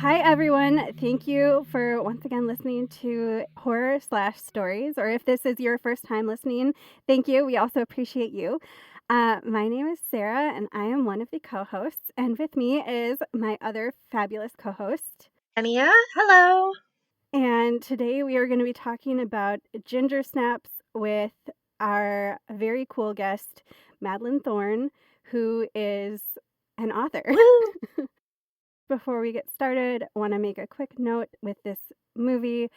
Hi, everyone. Thank you for once again listening to horror/stories, or if this is your first time listening, thank you. We also appreciate you. My name is Sarah, and I am one of the co-hosts. And with me is my other fabulous co-host. Ania, hello. And today we are going to be talking about ginger snaps with our very cool guest, Madeline Thorne, who is an author. Woo! Before we get started, I want to make a quick note with this movie,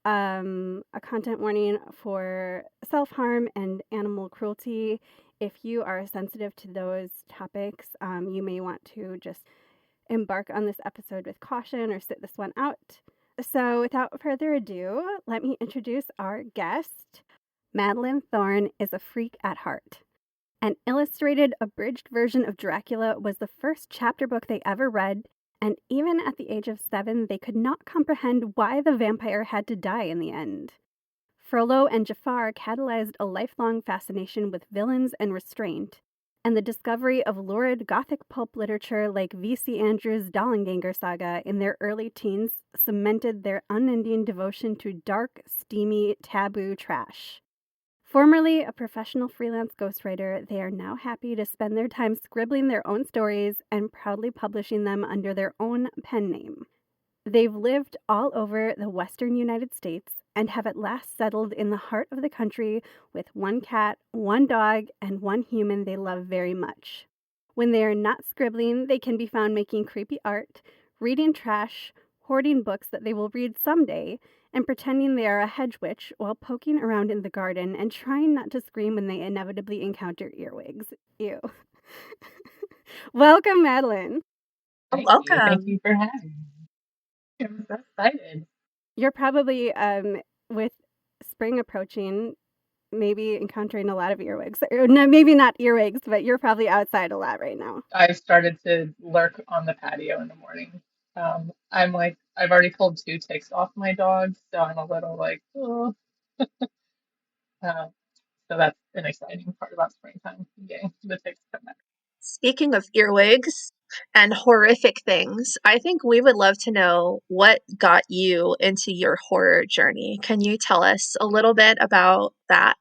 a content warning for self-harm and animal cruelty. If you are sensitive to those topics, you may want to just embark on this episode with caution or sit this one out. So without further ado, let me introduce our guest. Madeline Thorne is a freak at heart. An illustrated, abridged version of Dracula was the first chapter book they ever read, and even at the age of 7, they could not comprehend why the vampire had to die in the end. Frollo and Jafar catalyzed a lifelong fascination with villains and restraint, and the discovery of lurid Gothic pulp literature like V.C. Andrews' Dollenganger saga in their early teens cemented their unending devotion to dark, steamy, taboo trash. Formerly a professional freelance ghostwriter, they are now happy to spend their time scribbling their own stories and proudly publishing them under their own pen name. They've lived all over the western United States and have at last settled in the heart of the country with one cat, one dog, and one human they love very much. When they are not scribbling, they can be found making creepy art, reading trash, hoarding books that they will read someday, and pretending they are a hedge witch while poking around in the garden and trying not to scream when they inevitably encounter earwigs. Ew. Welcome, Madeline. Welcome. Thank you for having me. I'm so excited. You're probably, with spring approaching, maybe encountering a lot of earwigs. Or no, maybe not earwigs, but you're probably outside a lot right now. I started to lurk on the patio in the morning. I've already pulled 2 ticks off my dogs, so I'm a little like, oh. Uh, so that's an exciting part about springtime. Yay, the ticks come back. Speaking of earwigs and horrific things, I think we would love to know what got you into your horror journey. Can you tell us a little bit about that?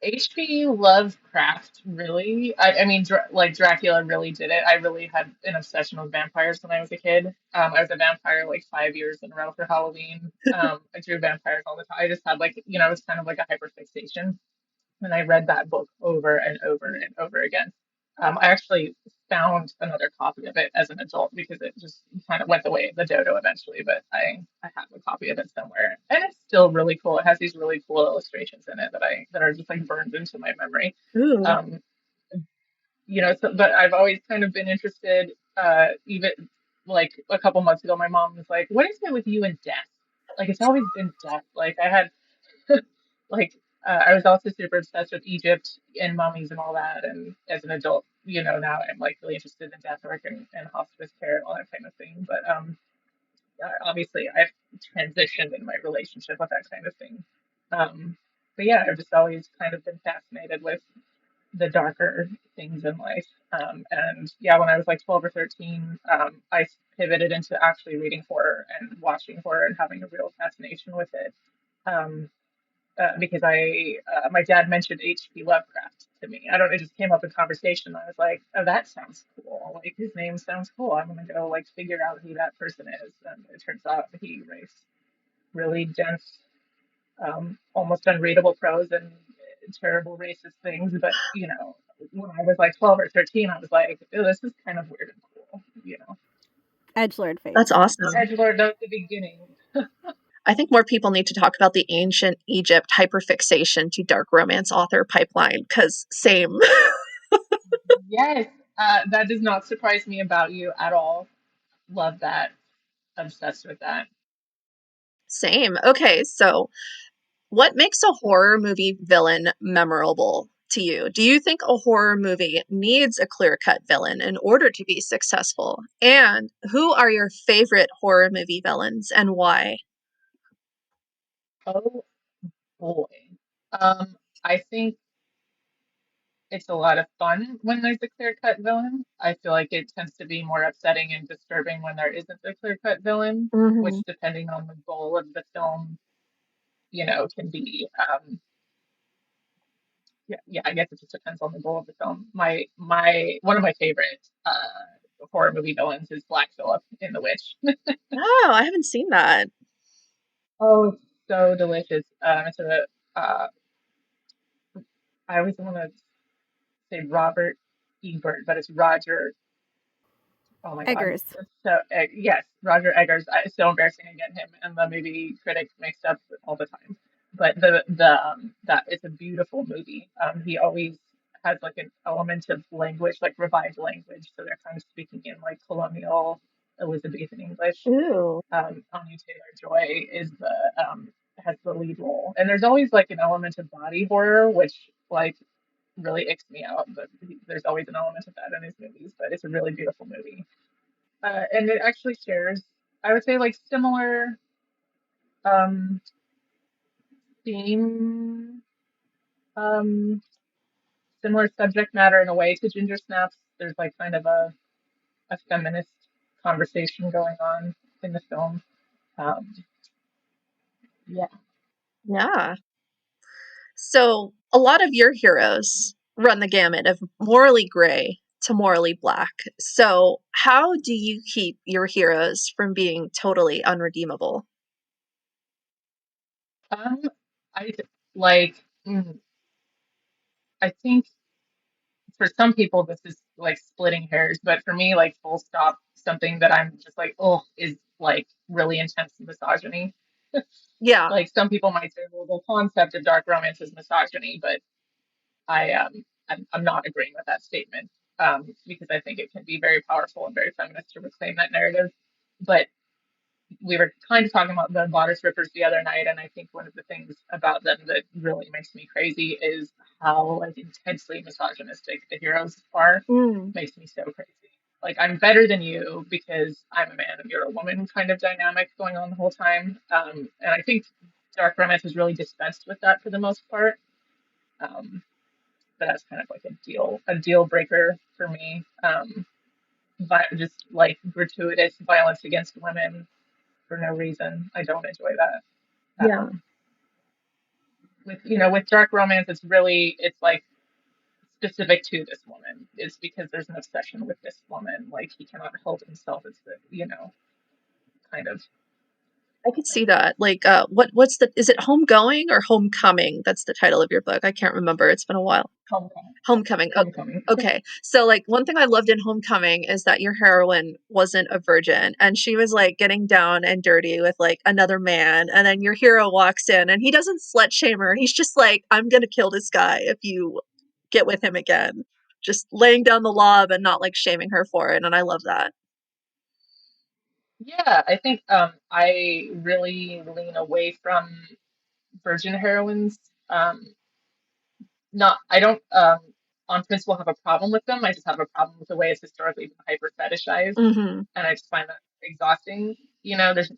H.P. Lovecraft, really. I mean, like Dracula really did it. I really had an obsession with vampires when I was a kid. I was a vampire like 5 years in a row for Halloween. I drew vampires all the time. I just had like, it was kind of like a hyperfixation. And I read that book over and over and over again. I actually found another copy of it as an adult because it just kind of went the way of the dodo eventually. But I have a copy of it somewhere, and it's still really cool. It has these really cool illustrations in it that are just like burned into my memory. Ooh. Um, but I've always kind of been interested. Even like a couple months ago, my mom was like, "What is it with you and death? Like it's always been death." Like I had like I was also super obsessed with Egypt and mummies and all that. And as an adult, now I'm like really interested in death work and hospice care and all that kind of thing. But obviously, I've transitioned in my relationship with that kind of thing. Um, but yeah, I've just always kind of been fascinated with the darker things in life. And yeah, when I was like 12 or 13, I pivoted into actually reading horror and watching horror and having a real fascination with it. Um, because my dad mentioned H.P. Lovecraft to me. I don't know, it just came up in conversation. I was like, oh, that sounds cool. Like his name sounds cool. I'm gonna go like figure out who that person is. And it turns out he writes really dense, almost unreadable prose and terrible racist things. But when I was like 12 or 13, I was like, oh, this is kind of weird and cool. Edgelord face. That's awesome. Edgelord of the beginning. I think more people need to talk about the ancient Egypt hyperfixation to dark romance author pipeline, because same. Yes, that does not surprise me about you at all. Love that. Obsessed with that. Same. Okay, so what makes a horror movie villain memorable to you? Do you think a horror movie needs a clear-cut villain in order to be successful? And who are your favorite horror movie villains and why? Oh boy. I think it's a lot of fun when there's a clear-cut villain. I feel like it tends to be more upsetting and disturbing when there isn't a clear-cut villain, Hmm. which depending on the goal of the film, can be yeah, I guess it just depends on the goal of the film. My one of my favorite horror movie villains is Black Phillip in The Witch. Oh, I haven't seen that. Oh, it's so delicious. It's a I always want to say Robert Ebert, but it's Roger. Oh my God. Eggers. So yes, Roger Eggers. It's so embarrassing to get him and the movie critic mixed up all the time. But the that it's a beautiful movie. He always has like an element of language, like revived language. So they're kind of speaking in like colonial Elizabethan English. Ooh. Anya Taylor-Joy is the has the lead role, and there's always like an element of body horror, which like really icks me out. But there's always an element of that in his movies. But it's a really beautiful movie. And it actually shares, I would say, like similar um, theme, um, similar subject matter in a way to Ginger Snaps. There's like kind of a feminist conversation going on in the film. Um, yeah. Yeah. So a lot of your heroes run the gamut of morally gray to morally black. So how do you keep your heroes from being totally unredeemable? Um, I like. I think for some people this is like splitting hairs, but for me, like full stop, something that I'm just like, oh, is like really intense misogyny. Yeah. Like some people might say, well, the concept of dark romance is misogyny, but I'm not agreeing with that statement because I think it can be very powerful and very feminist to reclaim that narrative. But we were kind of talking about the bodice rippers the other night, and I think one of the things about them that really makes me crazy is how like intensely misogynistic the heroes are. Mm. Makes me so crazy. Like I'm better than you because I'm a man and you're a woman kind of dynamic going on the whole time. And I think dark romance has really dispensed with that for the most part. Um, but that's kind of like a deal breaker for me. Just like gratuitous violence against women for no reason. I don't enjoy that. Yeah. Um, with dark romance, it's like specific to this woman. It's because there's an obsession with this woman. Like he cannot help himself. It's the kind of I could see that. Like what's the is it Homegoing or Homecoming? That's the title of your book. I can't remember. It's been a while. homecoming. Homecoming. Oh, Homecoming. okay. So like one thing I loved in Homecoming is that your heroine wasn't a virgin and she was like getting down and dirty with like another man and then your hero walks in and he doesn't slut shame her. He's just like, I'm gonna kill this guy if you get with him again. Just laying down the law but not like shaming her for it. And I love that. Yeah, I think I really lean away from virgin heroines. Not I don't on principle have a problem with them. I just have a problem with the way it's historically been hyper fetishized, Hmm. and I just find that exhausting. There's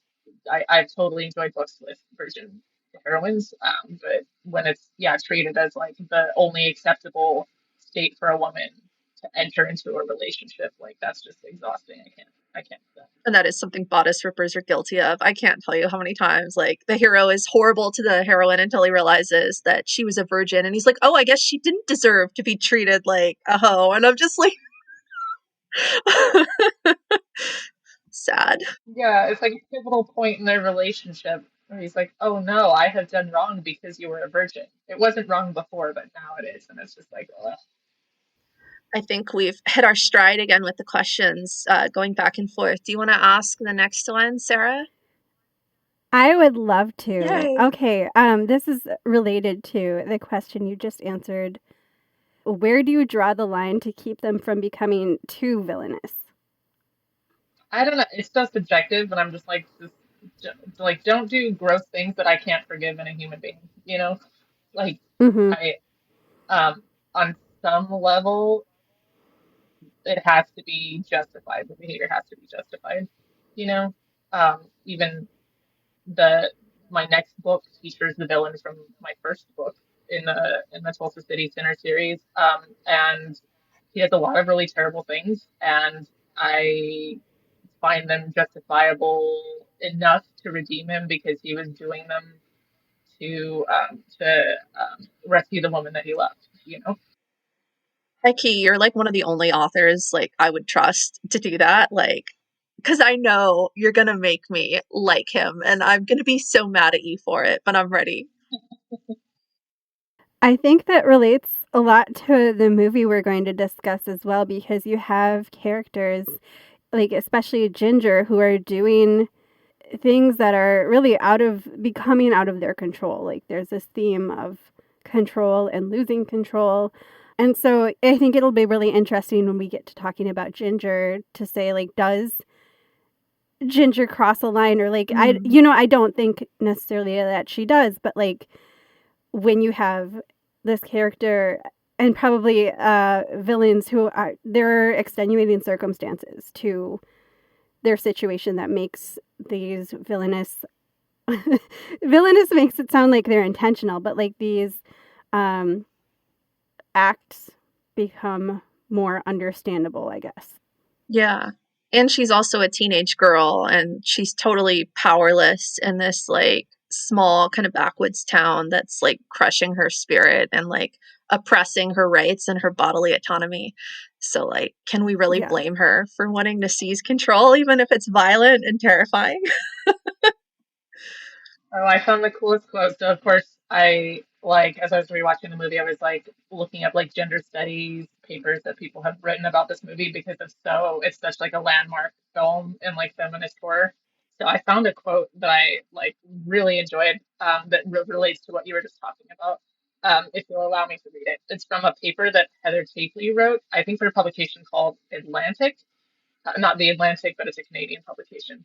I've totally enjoyed books with virgin heroines, but when it's treated as like the only acceptable state for a woman to enter into a relationship, like that's just exhausting. I can't do that. And that is something bodice rippers are guilty of. I can't tell you how many times like the hero is horrible to the heroine until he realizes that she was a virgin and he's like, "Oh, I guess she didn't deserve to be treated like a hoe." And I'm just like sad. Yeah, it's like a pivotal point in their relationship where he's like, "Oh no, I have done wrong because you were a virgin. It wasn't wrong before, but now it is," and it's just like, ugh. I think we've hit our stride again with the questions going back and forth. Do you want to ask the next one, Sarah? I would love to. Yay. Okay, this is related to the question you just answered. Where do you draw the line to keep them from becoming too villainous? I don't know. It's so subjective, but I'm just like, like, don't do gross things that I can't forgive in a human being. Like Mm-hmm. I, on some level, it has to be justified. The behavior has to be justified. Even the my next book features the villain from my first book. in the Tulsa City Center series, and he does a lot of really terrible things, and I find them justifiable enough to redeem him because he was doing them to rescue the woman that he loved. You know. Becky, you're like one of the only authors like I would trust to do that. Like, because I know you're gonna make me like him, and I'm gonna be so mad at you for it, but I'm ready. I think that relates a lot to the movie we're going to discuss as well because you have characters like especially Ginger who are doing things that are really becoming out of their control. Like there's this theme of control and losing control. And so I think it'll be really interesting when we get to talking about Ginger to say like does Ginger cross a line or like Mm. I don't think necessarily that she does, but like when you have this character and probably villains who are there are extenuating circumstances to their situation that makes these villainous makes it sound like they're intentional, but like these um, acts become more understandable, I guess. Yeah. And she's also a teenage girl, and she's totally powerless in this like small kind of backwoods town that's like crushing her spirit and like oppressing her rights and her bodily autonomy. So like, can we really Yeah. blame her for wanting to seize control even if it's violent and terrifying? Oh, I found the coolest quote. So of course I like as I was rewatching the movie, I was like looking up like gender studies papers that people have written about this movie because it's such like a landmark film in like feminist horror. So I found a quote that I like really enjoyed that relates to what you were just talking about. If you'll allow me to read it, it's from a paper that Heather Chafley wrote, I think for a publication called Atlantic, not the Atlantic, but it's a Canadian publication.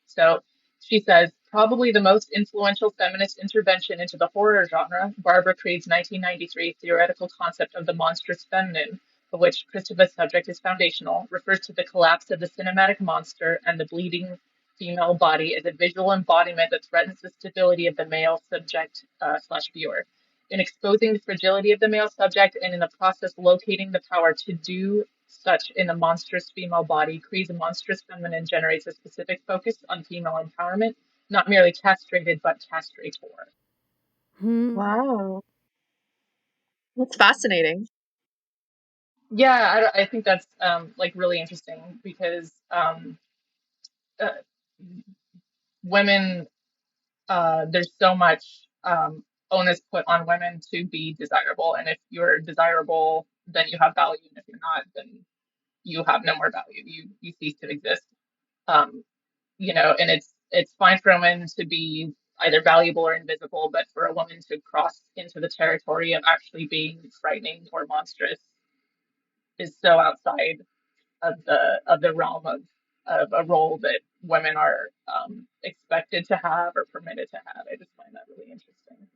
So she says, probably the most influential feminist intervention into the horror genre, Barbara Creed's 1993 theoretical concept of the monstrous feminine, of which Christopher's subject is foundational, refers to the collapse of the cinematic monster and the bleeding female body as a visual embodiment that threatens the stability of the male subject slash viewer. In exposing the fragility of the male subject and in the process locating the power to do such in a monstrous female body, Creed's monstrous feminine generates a specific focus on female empowerment, not merely castrated, but castrator. Hmm. Wow. That's fascinating. Yeah, I think that's like really interesting because uh, women, there's so much onus put on women to be desirable, and if you're desirable, then you have value, and if you're not, then you have no more value. You cease to exist. Um, and it's fine for women to be either valuable or invisible, but for a woman to cross into the territory of actually being frightening or monstrous is so outside of the realm of a role that women are expected to have or permitted to have. I just find that really interesting.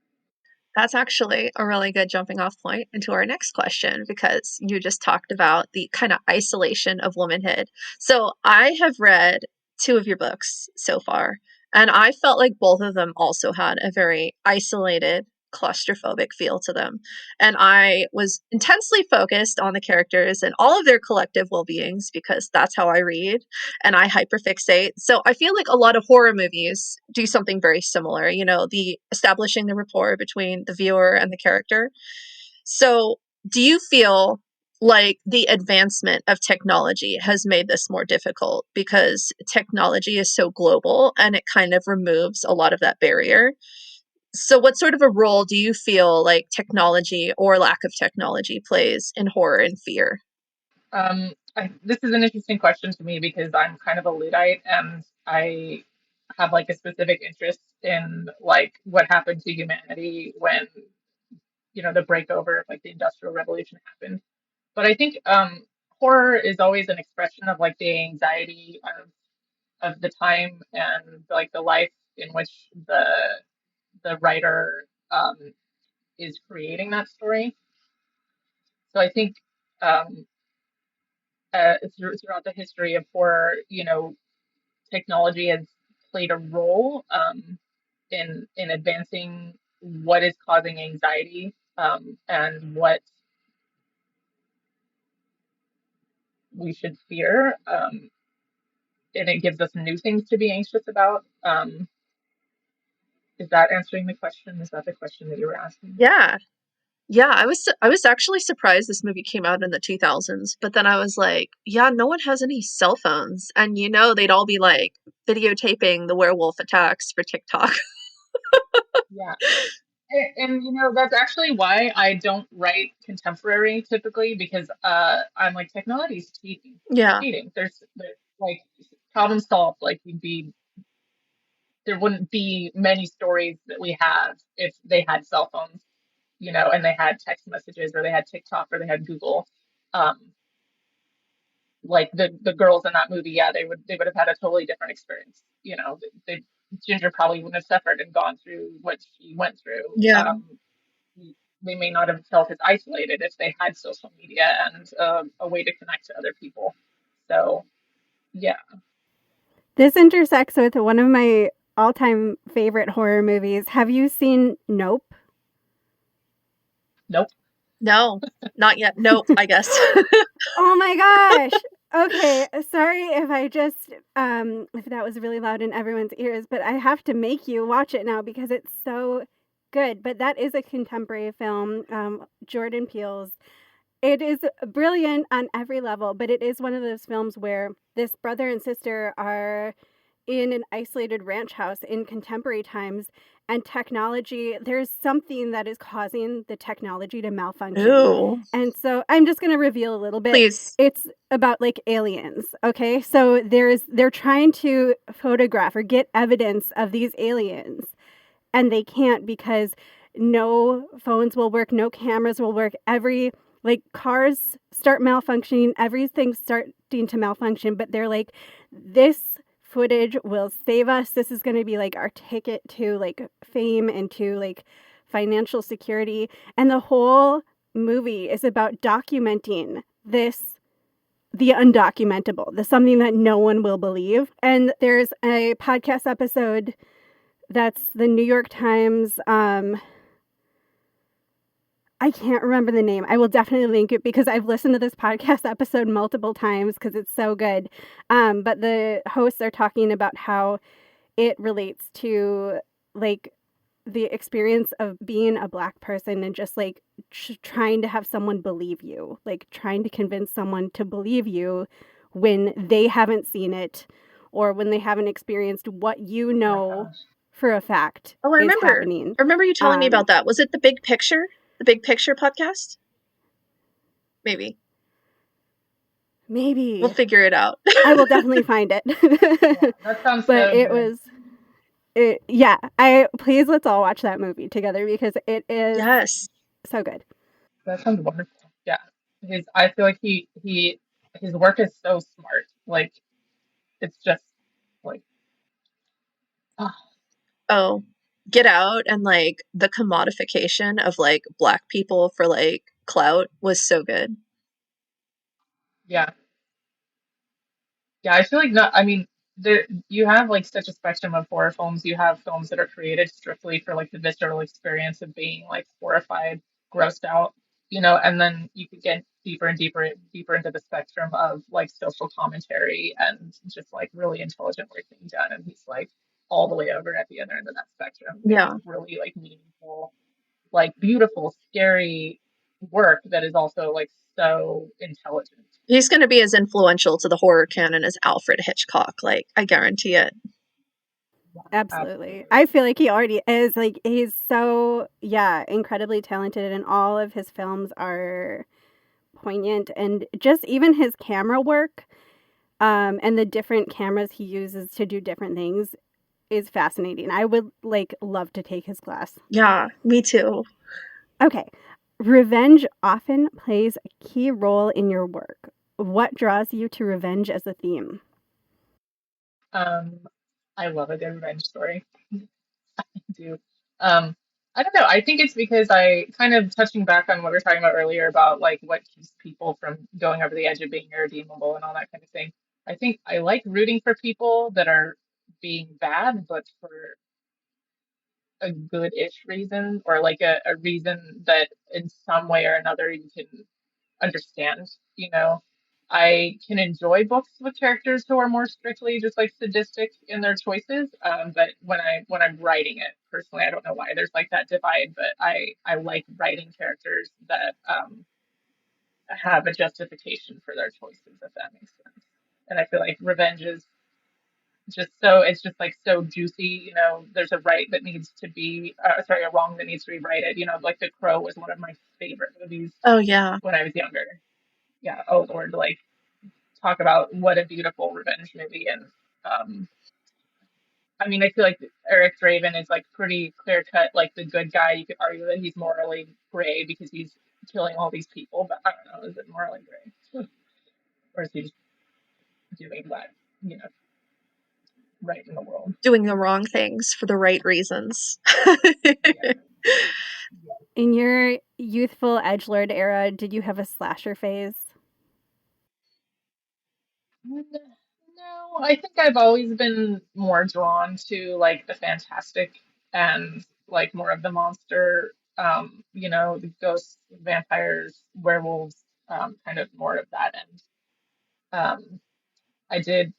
That's actually a really good jumping off point into our next question because you just talked about the kind of isolation of womanhood. So I have read two of your books so far, and I felt like both of them also had a very isolated, claustrophobic feel to them. And I was intensely focused on the characters and all of their collective well beings because that's how I read and I hyperfixate. So I feel like a lot of horror movies do something very similar, the establishing the rapport between the viewer and the character. So do you feel like the advancement of technology has made this more difficult because technology is so global and it kind of removes a lot of that barrier? So what sort of a role do you feel like technology or lack of technology plays in horror and fear? This is an interesting question to me because I'm kind of a Luddite and I have like a specific interest in like what happened to humanity when the breakover of like the Industrial Revolution happened. But I think horror is always an expression of like the anxiety of the time and like the life in which the writer is creating that story. So I think um, throughout the history of horror, technology has played a role in advancing. what is causing anxiety, and what we should fear. And it gives us new things to be anxious about. Is that answering the question? Is that the question that you were asking? Yeah. Yeah, I was actually surprised this movie came out in the 2000s, but then I was like, yeah, no one has any cell phones, and they'd all be like videotaping the werewolf attacks for TikTok. Yeah. And that's actually why I don't write contemporary typically, because I'm like, technology is cheating. It's Yeah. cheating. There's like, problem solved. Like, there wouldn't be many stories that we have if they had cell phones, and they had text messages, or they had TikTok, or they had Google. Um, like the girls in that movie, yeah, they would have had a totally different experience. Ginger probably wouldn't have suffered and gone through what she went through. Yeah. They may not have felt as isolated if they had social media and a way to connect to other people. So yeah. This intersects with one of my all-time favorite horror movies. Have you seen Nope? Nope. No, not yet. Nope, I guess. Oh my gosh. Okay, sorry if I just if that was really loud in everyone's ears, but I have to make you watch it now because it's so good. But that is a contemporary film, Jordan Peele's. It is brilliant on every level, but it is one of those films where this brother and sister are in an isolated ranch house in contemporary times, and there's something that is causing the technology to malfunction. Ooh, And so I'm just going to reveal a little bit. please. It's about like aliens. Okay. So they're trying to photograph or get evidence of these aliens, and they can't because no phones will work, no cameras will work. Like cars start malfunctioning, everything's starting to malfunction, but they're like, this footage will save us. This is going to be like our ticket to like fame and to like financial security. And the whole movie is about documenting the undocumentable, the something that no one will believe. And there's a podcast episode that's the New York Times. I can't remember the name. I will definitely link it because I've listened to this podcast episode multiple times because it's so good. But the hosts are talking about how it relates to like the experience of being a Black person and just like trying to have someone believe you, like trying to convince someone to believe you when they haven't seen it or when they haven't experienced what Oh my gosh. for a fact Oh, I is remember. happening. I remember you telling me Um, about that. Was it the Big Picture? The Big Picture podcast? Maybe. We'll Maybe figure it out. I will definitely find Yeah, it. that sounds But so it good. was yeah, I please let's all watch that movie together because it is Yes. so good. That sounds wonderful. Yeah. I feel like his work is so smart. Like, it's just like, ah, Oh, Get Out and like the commodification of like black people for like clout was so good. yeah. Yeah, I feel like not. I mean, you have like such a spectrum of horror films. You have films that are created strictly for like the visceral experience of being like horrified, grossed out, and then you could get deeper and deeper into the spectrum of like social commentary and just like really intelligent work being done. And he's like all the way over at the other end of that spectrum, Yeah. making really like meaningful, like beautiful, scary work that is also like so intelligent. He's going to be as influential to the horror canon as Alfred Hitchcock. Like, I guarantee it. Yeah, Absolutely. absolutely. I feel like he already is. Like he's so yeah, incredibly talented and all of his films are poignant and just even his camera work and the different cameras he uses to do different things is fascinating. I would like love to take his class. Yeah, me too. Okay. Revenge often plays a key role in your work. What draws you to revenge as a theme? Um, I love a good revenge story. I do. Um, I don't know. I think it's because I kind of touching back on what we were talking about earlier about like what keeps people from going over the edge of being irredeemable and all that kind of thing. I think I like rooting for people that are being bad, but for a good-ish reason, or like a reason that in some way or another you can understand, you know. I can enjoy books with characters who are more strictly just like sadistic in their choices. But when I'm writing it personally, I don't know why there's like that divide, but I like writing characters that have a justification for their choices, if that makes sense. And I feel like revenge is just so it's just like so juicy, you know. There's a right that needs to be sorry, a wrong that needs to be righted. You know, like The Crow was one of my favorite movies Oh yeah. when I was younger. Yeah, oh Lord, like talk about what a beautiful revenge movie. And um I mean, I feel like Eric Draven is like pretty clear cut, like the good guy. You could argue that he's morally gray because he's killing all these people, but I don't know, is it morally gray? Or is he just doing that, you know, right in the world? Doing the wrong things for the right reasons. Yeah. In your youthful edgelord era, did you have a slasher phase? No, I think I've always been more drawn to like the fantastic and like more of the monster, you know, the ghosts, vampires, werewolves, kind of more of that end. I did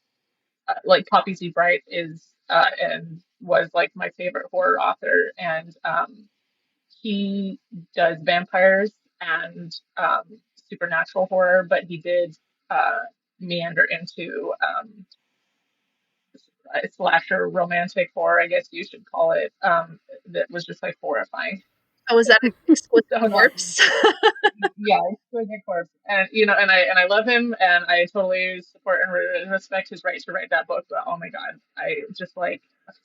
like Poppy Z. Brite is and was like my favorite horror author, and he does vampires and supernatural horror, but he did uh, meander into slasher romantic horror, I guess you should call it. That was just like horrifying. Oh, is that an exquisite So no, corpse? yeah, it's Exquisite Corpse, and you know, and I love him, and I totally support and respect his right to write that book. But oh my God, I just like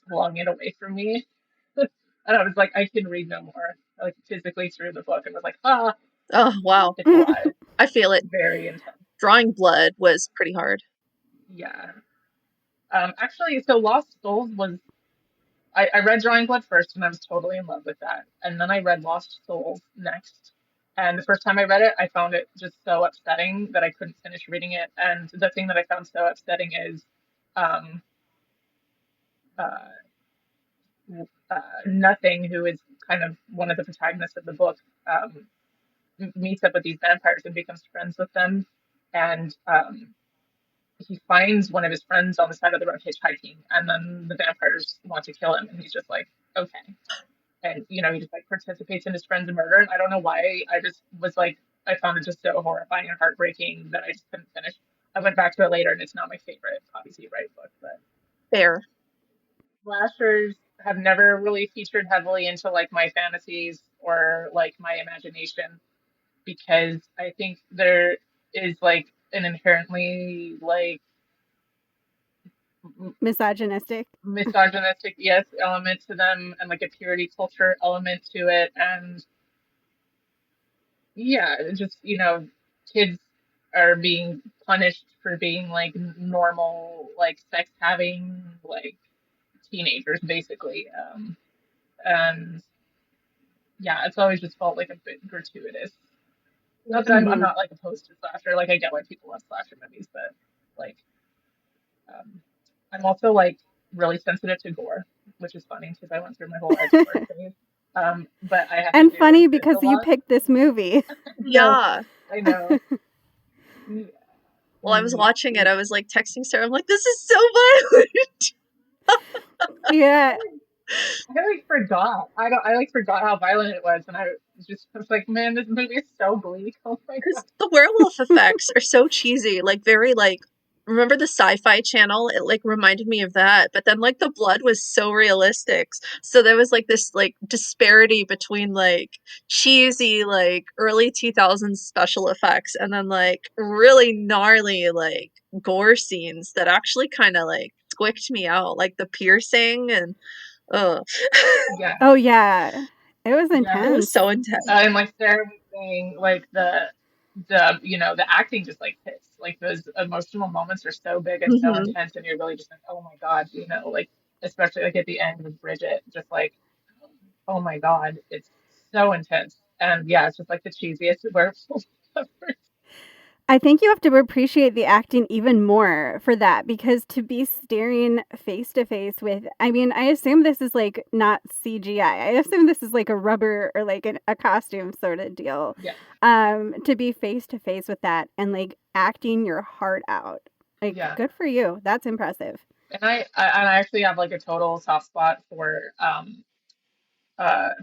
flung it away from me, and I was like, I can read no more. I like physically threw the book and was like, ah, Oh wow. it's a lot. I feel it. Very intense. Drawing blood was pretty hard. Yeah. Actually, so Lost Souls was I read Drawing Blood first and I was totally in love with that. And then I read Lost Souls next. And the first time I read it, I found it just so upsetting that I couldn't finish reading it. And the thing that I found so upsetting is um, uh, Nothing, who is kind of one of the protagonists of the book, meets up with these vampires and becomes friends with them. And he finds one of his friends on the side of the road hitchhiking. And then the vampires want to kill him. And he's just like, okay. And you know, he just like participates in his friend's murder. And I don't know why. I just was like, I found it just so horrifying and heartbreaking that I just couldn't finish. I went back to it later, and it's not my favorite obviously right book. But Fair. slashers have never really featured heavily into like my fantasies or like my imagination, because I think there is like an inherently like Misogynistic. misogynistic, yes, element to them, and like a purity culture element to it. And yeah, just, you know, kids are being punished for being like normal, like sex having, like teenagers basically. And yeah, it's always just felt like a bit gratuitous. Not that I'm Hmm. not like opposed to slasher, like I get why people love slasher movies, but like, um, I'm also like really sensitive to gore, which is funny because I went through my whole edgelord phase. But I have to And do funny resist a because you lot. picked this movie. No, Yeah. I know. Yeah. While I was watching it, I was like texting Sarah. I'm like, this is so violent. Yeah. I like forgot. I like forgot how violent it was, and I was like, man, this movie is so bleak. Oh my God. Because the werewolf effects are so cheesy, like very like remember the sci-fi channel? It like reminded me of that. But then like the blood was so realistic. So there was like this like disparity between like cheesy like early 2000s special effects and then like really gnarly like gore scenes that actually kind of like squicked me out, like the piercing and oh, Yeah, Oh, yeah. It was yeah. it was intense. so intense. And like Sarah was saying, like the you know, the acting just like hits. Like those emotional moments are so big and so Hmm. intense, and you're really just like, oh my God, you know, like especially like at the end with Bridget, just like, oh my God, it's so intense. And yeah, it's just like the cheesiest werewolf ever. I think you have to appreciate the acting even more for that because to be staring face to face with, I mean, I assume this is like not CGI. I assume this is like a rubber or like a costume sort of deal. Yeah, To be face to face with that and like acting your heart out. Like, yeah. good for you. That's impressive. And I actually have like a total soft spot for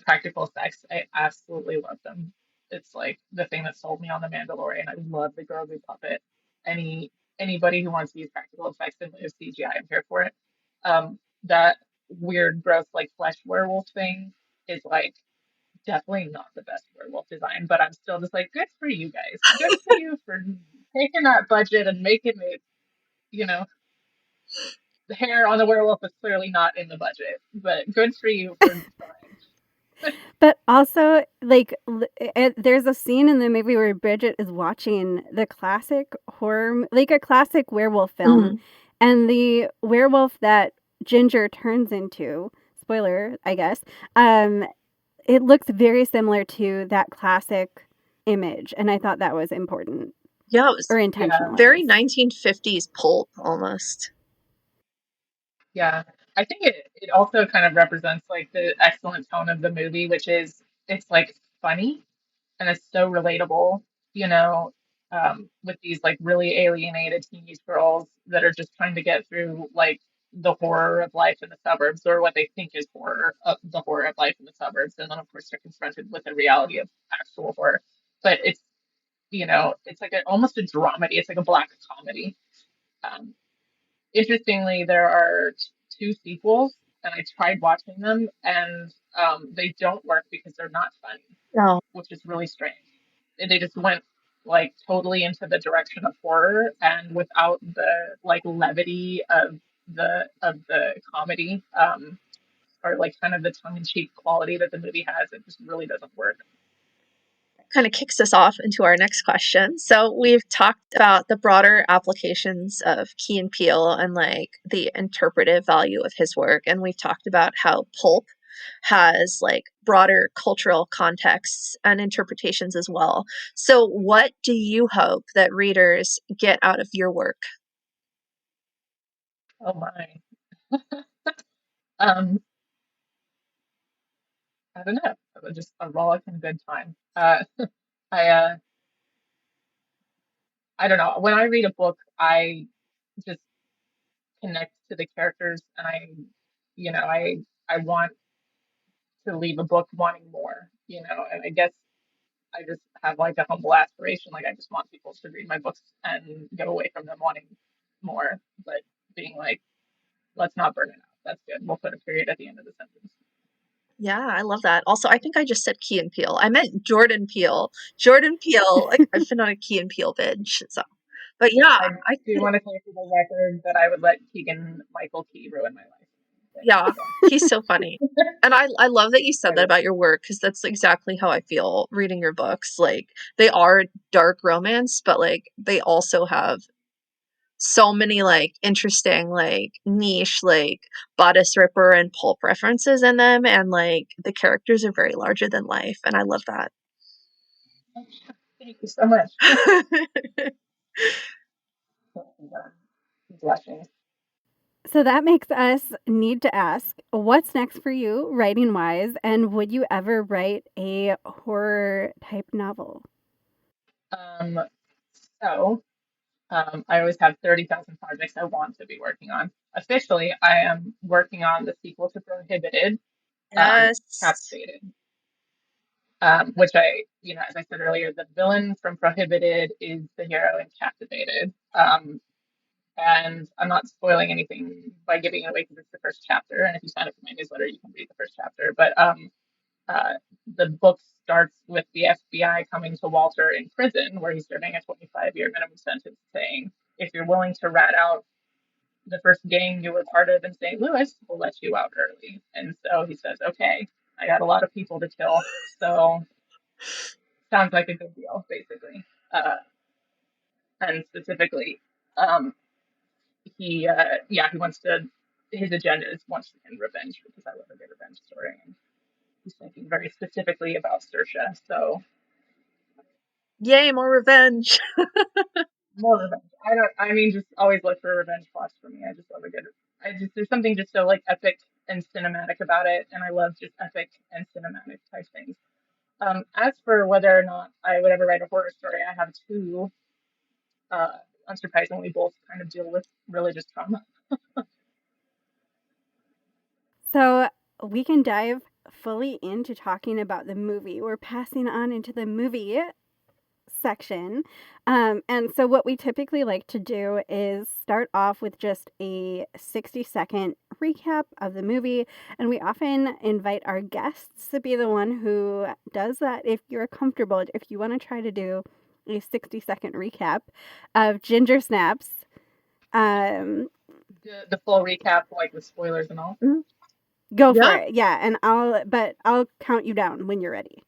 practical effects. I absolutely love them. It's like the thing that sold me on The Mandalorian. I love the Grogu puppet. Anybody who wants to use practical effects and live CGI, I'm here for it. That weird, gross, like flesh werewolf thing is like definitely not the best werewolf design, but I'm still just like, good for you guys. Good for you for taking that budget and making it, you know, the hair on the werewolf is clearly not in the budget, but good for you for trying. But also, like, there's a scene in the movie where Bridget is watching the classic horror, like a classic werewolf film, Mhm. and the werewolf that Ginger turns into, spoiler, I guess, um, it looks very similar to that classic image. And I thought that was important Yeah, it was or intentional, Yeah, at very least. 1950s pulp almost. yeah. I think it also kind of represents like the excellent tone of the movie, which is it's like funny and it's so relatable, you know, with these like really alienated teenage girls that are just trying to get through like the horror of life in the suburbs or what they think is horror of the horror of life in the suburbs. And then of course they're confronted with the reality of actual horror. But it's, it's like almost a dramedy. It's like a black comedy. Um, Interestingly, there are two sequels, and I tried watching them, and they don't work because they're not funny, Oh, which is really strange. They just went like totally into the direction of horror, and without the like levity of the comedy, or like kind of the tongue-in-cheek quality that the movie has. It just really doesn't work. kind of kicks us off into our next question. So we've talked about the broader applications of Key and Peele and like the interpretive value of his work, and we've talked about how pulp has like broader cultural contexts and interpretations as well. So what do you hope that readers get out of your work? Oh my. Um, I don't know. Just a rollicking good time. I I don't know. When I read a book, I just connect to the characters, and I want to leave a book wanting more. And I guess I just have like a humble aspiration. Like I just want people to read my books and go away from them wanting more, but being like, let's not burn it out. That's good. We'll put a period at the end of the sentence. Yeah, I love that. Also, I think I just said Key and Peele. I meant Jordan Peele. Jordan Peele, like I've been on a Key and Peele binge. So, but yeah, I I do want to say for the record that I would let Keegan Michael Key ruin my life. But yeah, go he's so funny. And I love that you said I that would. about your work because that's exactly how I feel reading your books. Like they are dark romance, but like they also have so many like interesting like niche like bodice ripper and pulp references in them, and like the characters are very larger than life, and I love that. Thank you so much. I'm blushing. So that makes us need to ask what's next for you, writing wise, and would you ever write a horror type novel? Um, so I always have 30,000 projects I want to be working on. Officially, I am working on the sequel to Prohibited, Yes. Captivated, which as I said earlier, the villain from Prohibited is the hero in Captivated. And I'm not spoiling anything by giving it away because it's the first chapter. And if you sign up for my newsletter, you can read the first chapter. But uh, the book starts with the FBI coming to Walter in prison, where he's serving a 25-year minimum sentence, saying, "If you're willing to rat out the first gang you were part of in St. Louis, we'll let you out early." And so he says, "Okay, I got a lot of people to kill, so sounds like a good deal, basically." Uh, and specifically, um, he wants to. His agenda is wants to end revenge because I love a good revenge story. And he's thinking very specifically about Saoirse. So Yay, more revenge. More revenge. I mean, just always look for revenge plots for me. I just love a good. There's something just so like epic and cinematic about it, and I love just epic and cinematic type things. As for whether or not I would ever write a horror story, I have two. Uh, Unsurprisingly, both kind of deal with religious trauma. So we can dive fully into talking about the movie. We're passing on into the movie section. And so, what we typically like to do is start off with just a 60-second recap of the movie. And we often invite our guests to be the one who does that if you're comfortable, if you want to try to do a 60-second recap of Ginger Snaps. Um, The full recap, like with spoilers and all. Go for Yeah. it. Yeah. And I'll count you down when you're ready.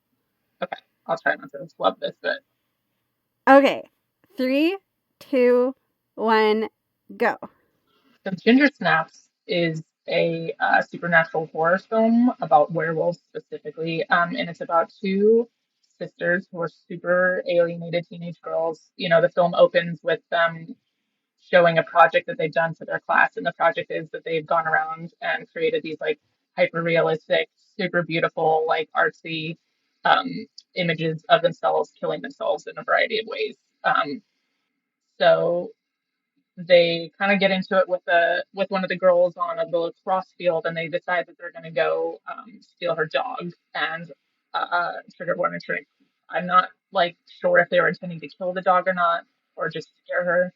Okay, I'll try not to flub this, but Okay. 3, 2, 1, go. so Ginger Snaps is a supernatural horror film about werewolves specifically, and it's about two sisters who are super alienated teenage girls. You know, the film opens with them showing a project that they've done for their class, and the project is that they've gone around and created these like hyper realistic, super beautiful, like artsy um, images of themselves killing themselves in a variety of ways. So they kind of get into it with one of the girls on a lacrosse field, and they decide that they're going to go steal her dog. And trigger warning, trigger. I'm not like sure if they were intending to kill the dog or not, or just scare her,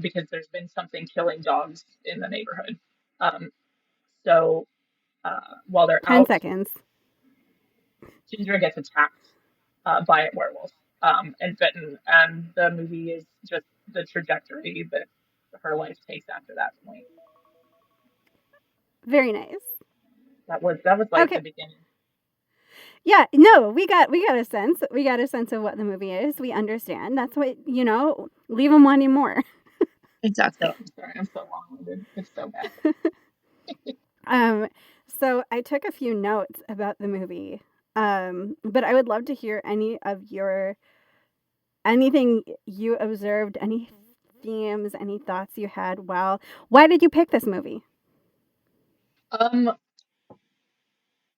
because there's been something killing dogs in the neighborhood. Um, so while they're 10 out, seconds. Ginger gets attacked by a werewolf and bitten, and the movie is just the trajectory that her life takes after that point. Very nice. That was like Okay. the beginning. Yeah, no, we got a sense. We got a sense of what the movie is. We understand. That's what, leave them wanting more. So Exactly. I'm sorry, I'm so long-winded. It's so bad. Um so I took a few notes about the movie. But I would love to hear anything you observed, any themes, any thoughts you had. Why did you pick this movie? Um,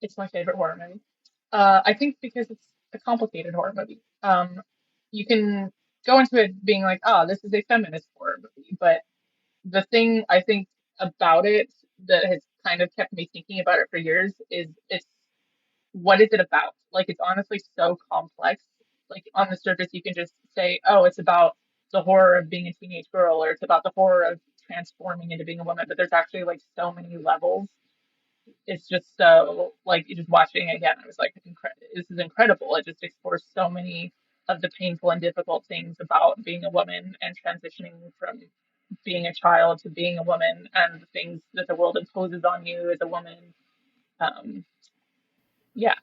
it's my favorite horror movie. I think because it's a complicated horror movie. You can go into it being like, oh, this is a feminist horror movie, but the thing I think about it that has kind of kept me thinking about it for years is it's what is it about? Like it's honestly so complex. Like on the surface, you can just say, oh, it's about the horror of being a teenage girl, or it's about the horror of transforming into being a woman. But there's actually like so many levels. It's just so like just watching it again. I was like, this is incredible. It just explores so many of the painful and difficult things about being a woman and transitioning from being a child to being a woman and the things that the world imposes on you as a woman. Um, yeah,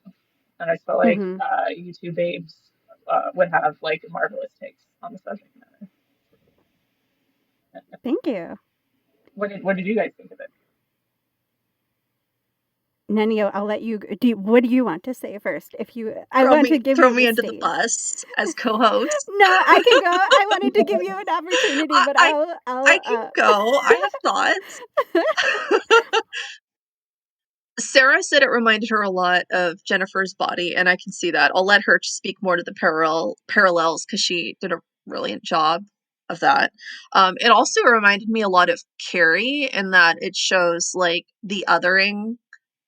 and I felt like Mhm. YouTube babes would have like marvelous takes on the subject matter. Thank you. What did you guys think of it? Nenio, I'll let you what do you want to say first? I want to give Throw you me the under the stage. bus as co-host. No, I can go. I wanted to give you an opportunity, I, but I I'll I can go. I have thoughts. Sarah said it reminded her a lot of Jennifer's Body, and I can see that. I'll let her speak more to the parallels because she did a brilliant job of that. It also reminded me a lot of Carrie in that it shows like the othering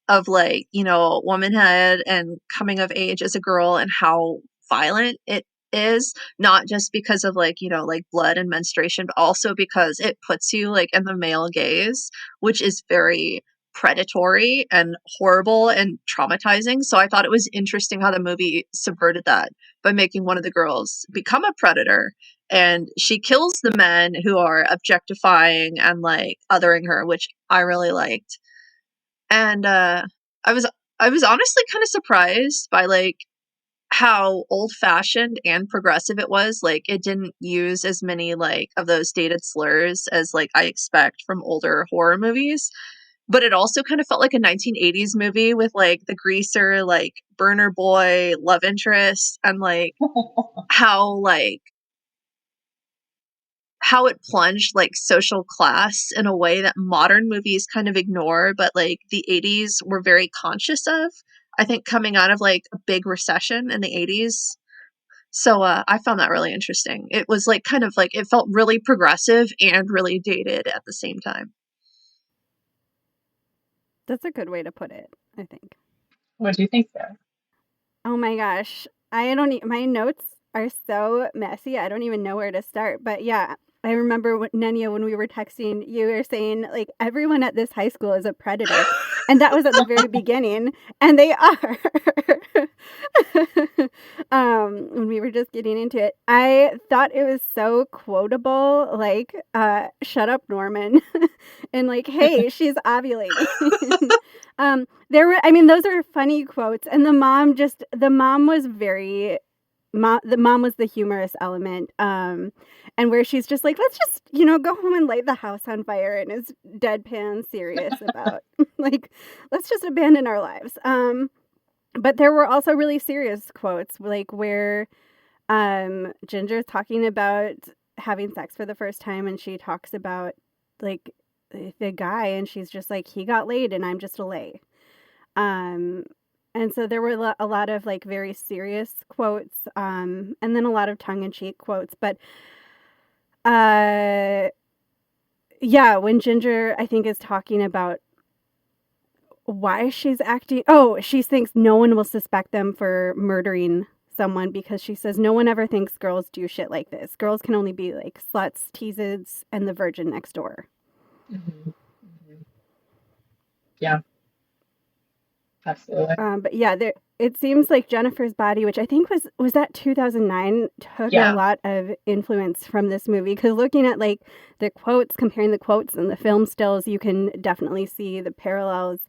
of like, womanhood and coming of age as a girl and how violent it is, not just because of like, like blood and menstruation, but also because it puts you like in the male gaze, which is very predatory and horrible and traumatizing. So I thought it was interesting how the movie subverted that by making one of the girls become a predator, and she kills the men who are objectifying and like othering her, which I really liked. And I was I was honestly kind of surprised by like how old fashioned and progressive it was. Like it didn't use as many like of those dated slurs as like I expect from older horror movies. but it also kind of felt like a 1980s movie with like the greaser, like burner boy love interest, and how like how it plunged like social class in a way that modern movies kind of ignore, but like the 80s were very conscious of. I think coming out of like a big recession in the 80s. So I found that really interesting. It was like kind of like it felt really progressive and really dated at the same time. That's a good way to put it, I think. What do you think, Sarah? Oh my gosh. I don't my notes are so messy. I don't even know where to start. But yeah, I remember Nenya, when we were texting, you were saying like everyone at this high school is a predator. And that was at the very beginning, and they are. When we were just getting into it, I thought it was so quotable, like shut up Norman, and like, hey, she's ovulating. There were, I mean, those are funny quotes, and the mom was very, the mom was the humorous element, and where she's just like, let's just, go home and light the house on fire, and is deadpan serious about like, let's just abandon our lives. But there were also really serious quotes, like where Ginger's talking about having sex for the first time, and she talks about like the guy, and she's just like, he got laid and I'm just a lay. Um, and so there were a lot of like very serious quotes, and then a lot of tongue in cheek quotes. But uh, yeah, when Ginger, I think, is talking about why she's acting, oh, she thinks no one will suspect them for murdering someone because she says no one ever thinks girls do shit like this. Girls can only be like sluts, teases, and the virgin next door. Mm-hmm. Mm-hmm. Yeah, absolutely. But yeah, there. It seems like Jennifer's Body, which I think was that 2009, took a Yeah. lot of influence from this movie. Because looking at like the quotes, comparing the quotes and the film stills, you can definitely see the parallels.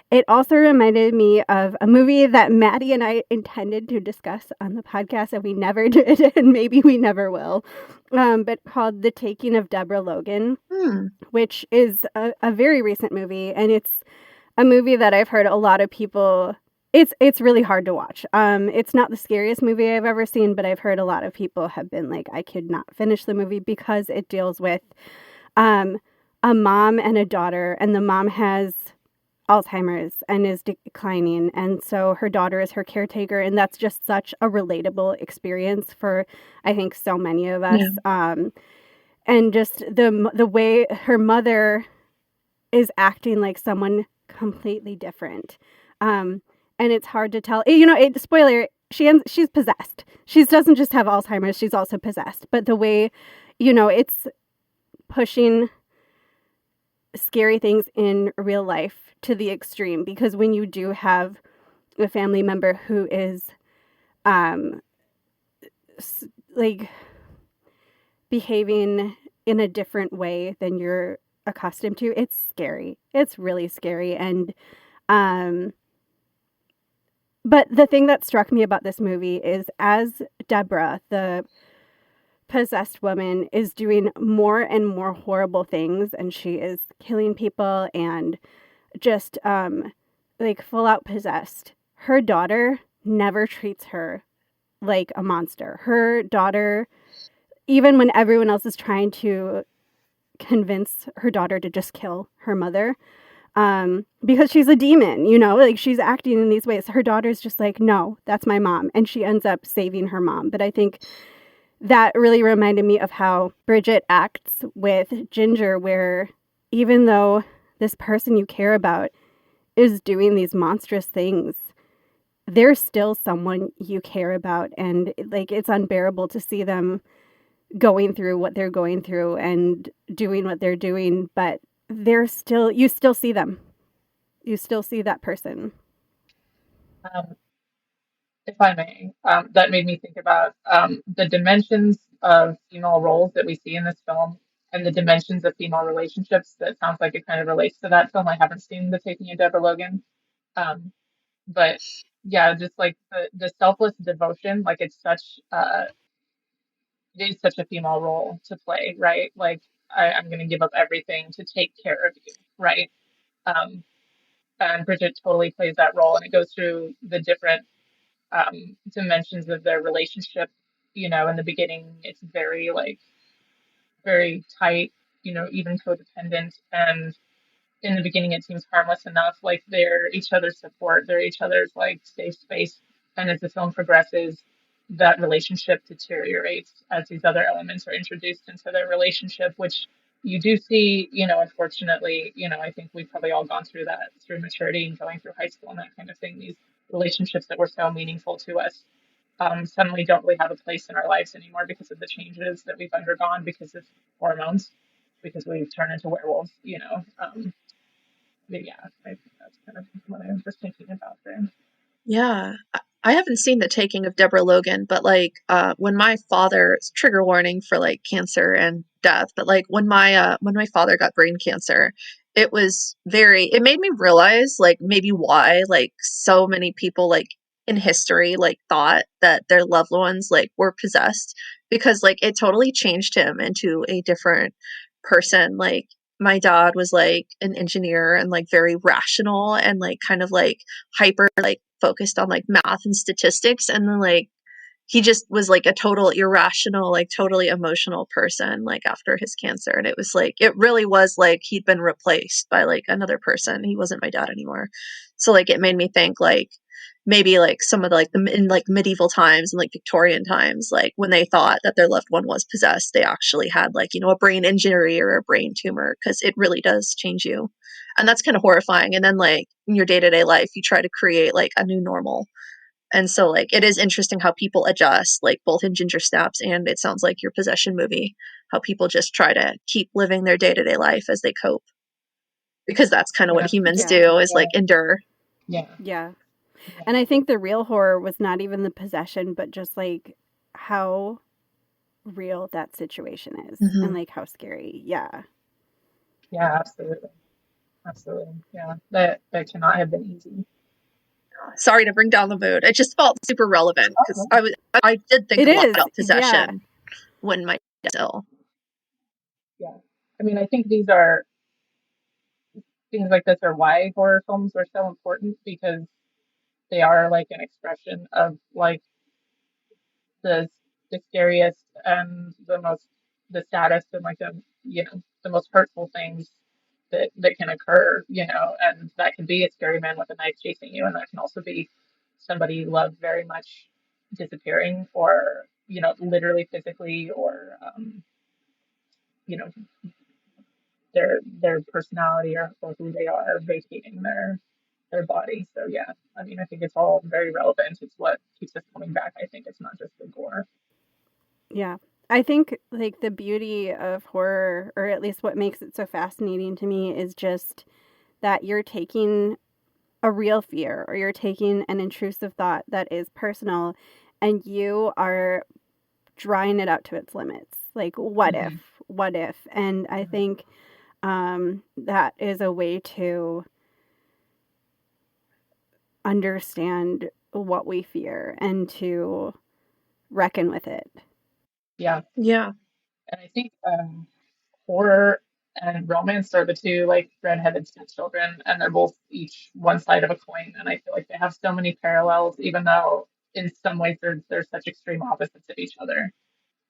It also reminded me of a movie that Maddie and I intended to discuss on the podcast, and we never did, and maybe we never will. But called The Taking of Deborah Logan, Hmm. which is a very recent movie, and it's a movie that I've heard a lot of people. It's really hard to watch. It's not the scariest movie I've ever seen, but I've heard a lot of people have been like, I could not finish the movie because it deals with um, a mom and a daughter, and the mom has Alzheimer's and is declining, and so her daughter is her caretaker, and that's just such a relatable experience for, I think, so many of us. Yeah. And just the way her mother is acting like someone completely different, and it's hard to tell. Spoiler: she's possessed. She doesn't just have Alzheimer's; she's also possessed. But the way, it's pushing scary things in real life to the extreme, because when you do have a family member who is um like behaving in a different way than you're accustomed to, it's scary. It's really scary. And um but the thing that struck me about this movie is, as Deborah, the possessed woman, is doing more and more horrible things, and she is killing people and just like full out possessed, her daughter never treats her like a monster. Her daughter, even when everyone else is trying to convince her daughter to just kill her mother, because she's a demon, like she's acting in these ways, her daughter's just like, no, that's my mom, and she ends up saving her mom. But I think that really reminded me of how Bridget acts with Ginger, where even though this person you care about is doing these monstrous things, they're still someone you care about, and like it's unbearable to see them going through what they're going through and doing what they're doing, but you still see them. You still see that person. Um, if I may, that made me think about the dimensions of female roles that we see in this film and the dimensions of female relationships. That sounds like it kind of relates to that film. I haven't seen The Taking of Deborah Logan. Um, but yeah, just like the selfless devotion, like it is such a female role to play, right? Like I'm going to give up everything to take care of you, right? And Bridget totally plays that role, and it goes through the different dimensions of their relationship. In the beginning, it's very like very tight, even codependent, and in the beginning it seems harmless enough, like they're each other's support, they're each other's like safe space. And as the film progresses, that relationship deteriorates as these other elements are introduced into their relationship, which you do see, unfortunately, I think we've probably all gone through that through maturity and going through high school and that kind of thing. These relationships that were so meaningful to us suddenly don't really have a place in our lives anymore because of the changes that we've undergone because of hormones, because we've turned into werewolves. But yeah, I think that's kind of what I was thinking about there. Yeah. I haven't seen The Taking of Deborah Logan, but like when my father, trigger warning for like cancer and death, but like when my father got brain cancer, it made me realize like maybe why like so many people like in history like thought that their loved ones like were possessed, because like it totally changed him into a different person. Like my dad was like an engineer and like very rational and like kind of like hyper like focused on like math and statistics, and then like he just was like a total irrational, like totally emotional person like after his cancer. And it was like it really was like he'd been replaced by like another person. He wasn't my dad anymore. So like it made me think like maybe like some of the like the in like medieval times and like Victorian times, like when they thought that their loved one was possessed, they actually had like, a brain injury or a brain tumor, because it really does change you. And that's kind of horrifying. And then like in your day-to-day life you try to create like a new normal. And so like it is interesting how people adjust, like both in Ginger Snaps and it sounds like your Possession movie, how people just try to keep living their day-to-day life as they cope, because that's kind of what Yeah, humans Yeah. do, is like endure. yeah, Yeah. yeah, And I think the real horror was not even the possession, but just like how real that situation is and Hmm. like how scary. Yeah. yeah, absolutely, absolutely, yeah. That cannot have been easy. Sorry to bring down the mood. It just felt super relevant because Okay. I did think It a lot is. about Yeah. possession when my dad was ill. Yeah, I mean, I think these are things like this are why horror films are so important, because they are like an expression of like the the scariest and the saddest and like the most hurtful things that can occur, and that can be a scary man with a knife chasing you, and that can also be somebody you love very much disappearing, or literally physically, or you know their personality, or who they are vacating their body. So yeah, I mean, I think it's all very relevant. It's what keeps us coming back. I think it's not just the gore. Yeah. I think like the beauty of horror, or at least what makes it so fascinating to me, is just that you're taking a real fear or you're taking an intrusive thought that is personal and you are drawing it out to its limits. Like, what if? Hmm. What if? And I Hmm. think that is a way to understand what we fear and to reckon with it. Yeah, Yeah. and I think horror and romance are the two like redheaded stepchildren, and they're both each one side of a coin. And I feel like they have so many parallels, even though in some ways they're such extreme opposites of each other.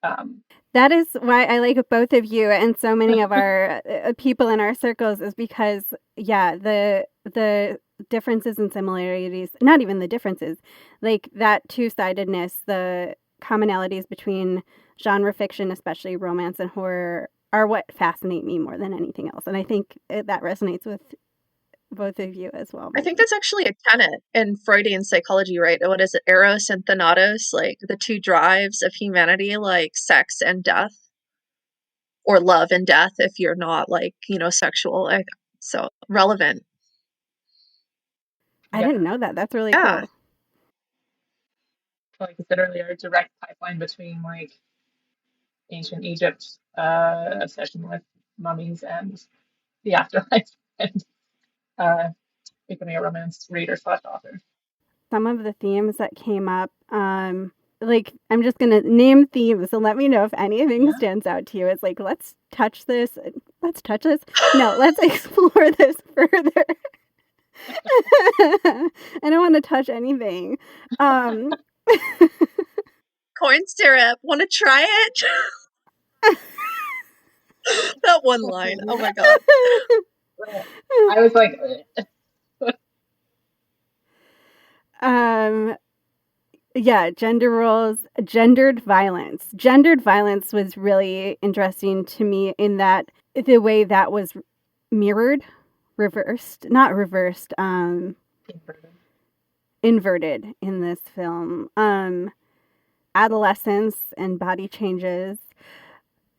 Um, That is why I like both of you and so many of our people in our circles, is because yeah, the differences and similarities, not even the differences, like that two-sidedness, the commonalities between genre fiction, especially romance and horror, are what fascinate me more than anything else. And I think that resonates with both of you as well, I think Megan. that's actually a tenet in Freudian psychology, right? What is it? Eros and Thanatos, like the two drives of humanity, like sex and death, or love and death if you're not like, sexual. So relevant. I yeah, didn't know that. That's really Yeah. cool. like I said earlier, a direct pipeline between like ancient Egypt obsession with mummies and the afterlife, and uh, becoming a romance reader slash author. Some of the themes that came up, like I'm just gonna name themes, so let me know if anything Yeah. stands out to you. It's like let's touch this. let's touch this. No, let's explore this further. I don't want to touch anything. Um, Corn syrup. Want to try it? That one line. Oh my god. I was like, um, yeah, gender roles, gendered violence. Gendered violence was really interesting to me in that the way that was mirrored, reversed, not reversed, inverted in this film. Adolescence and body changes.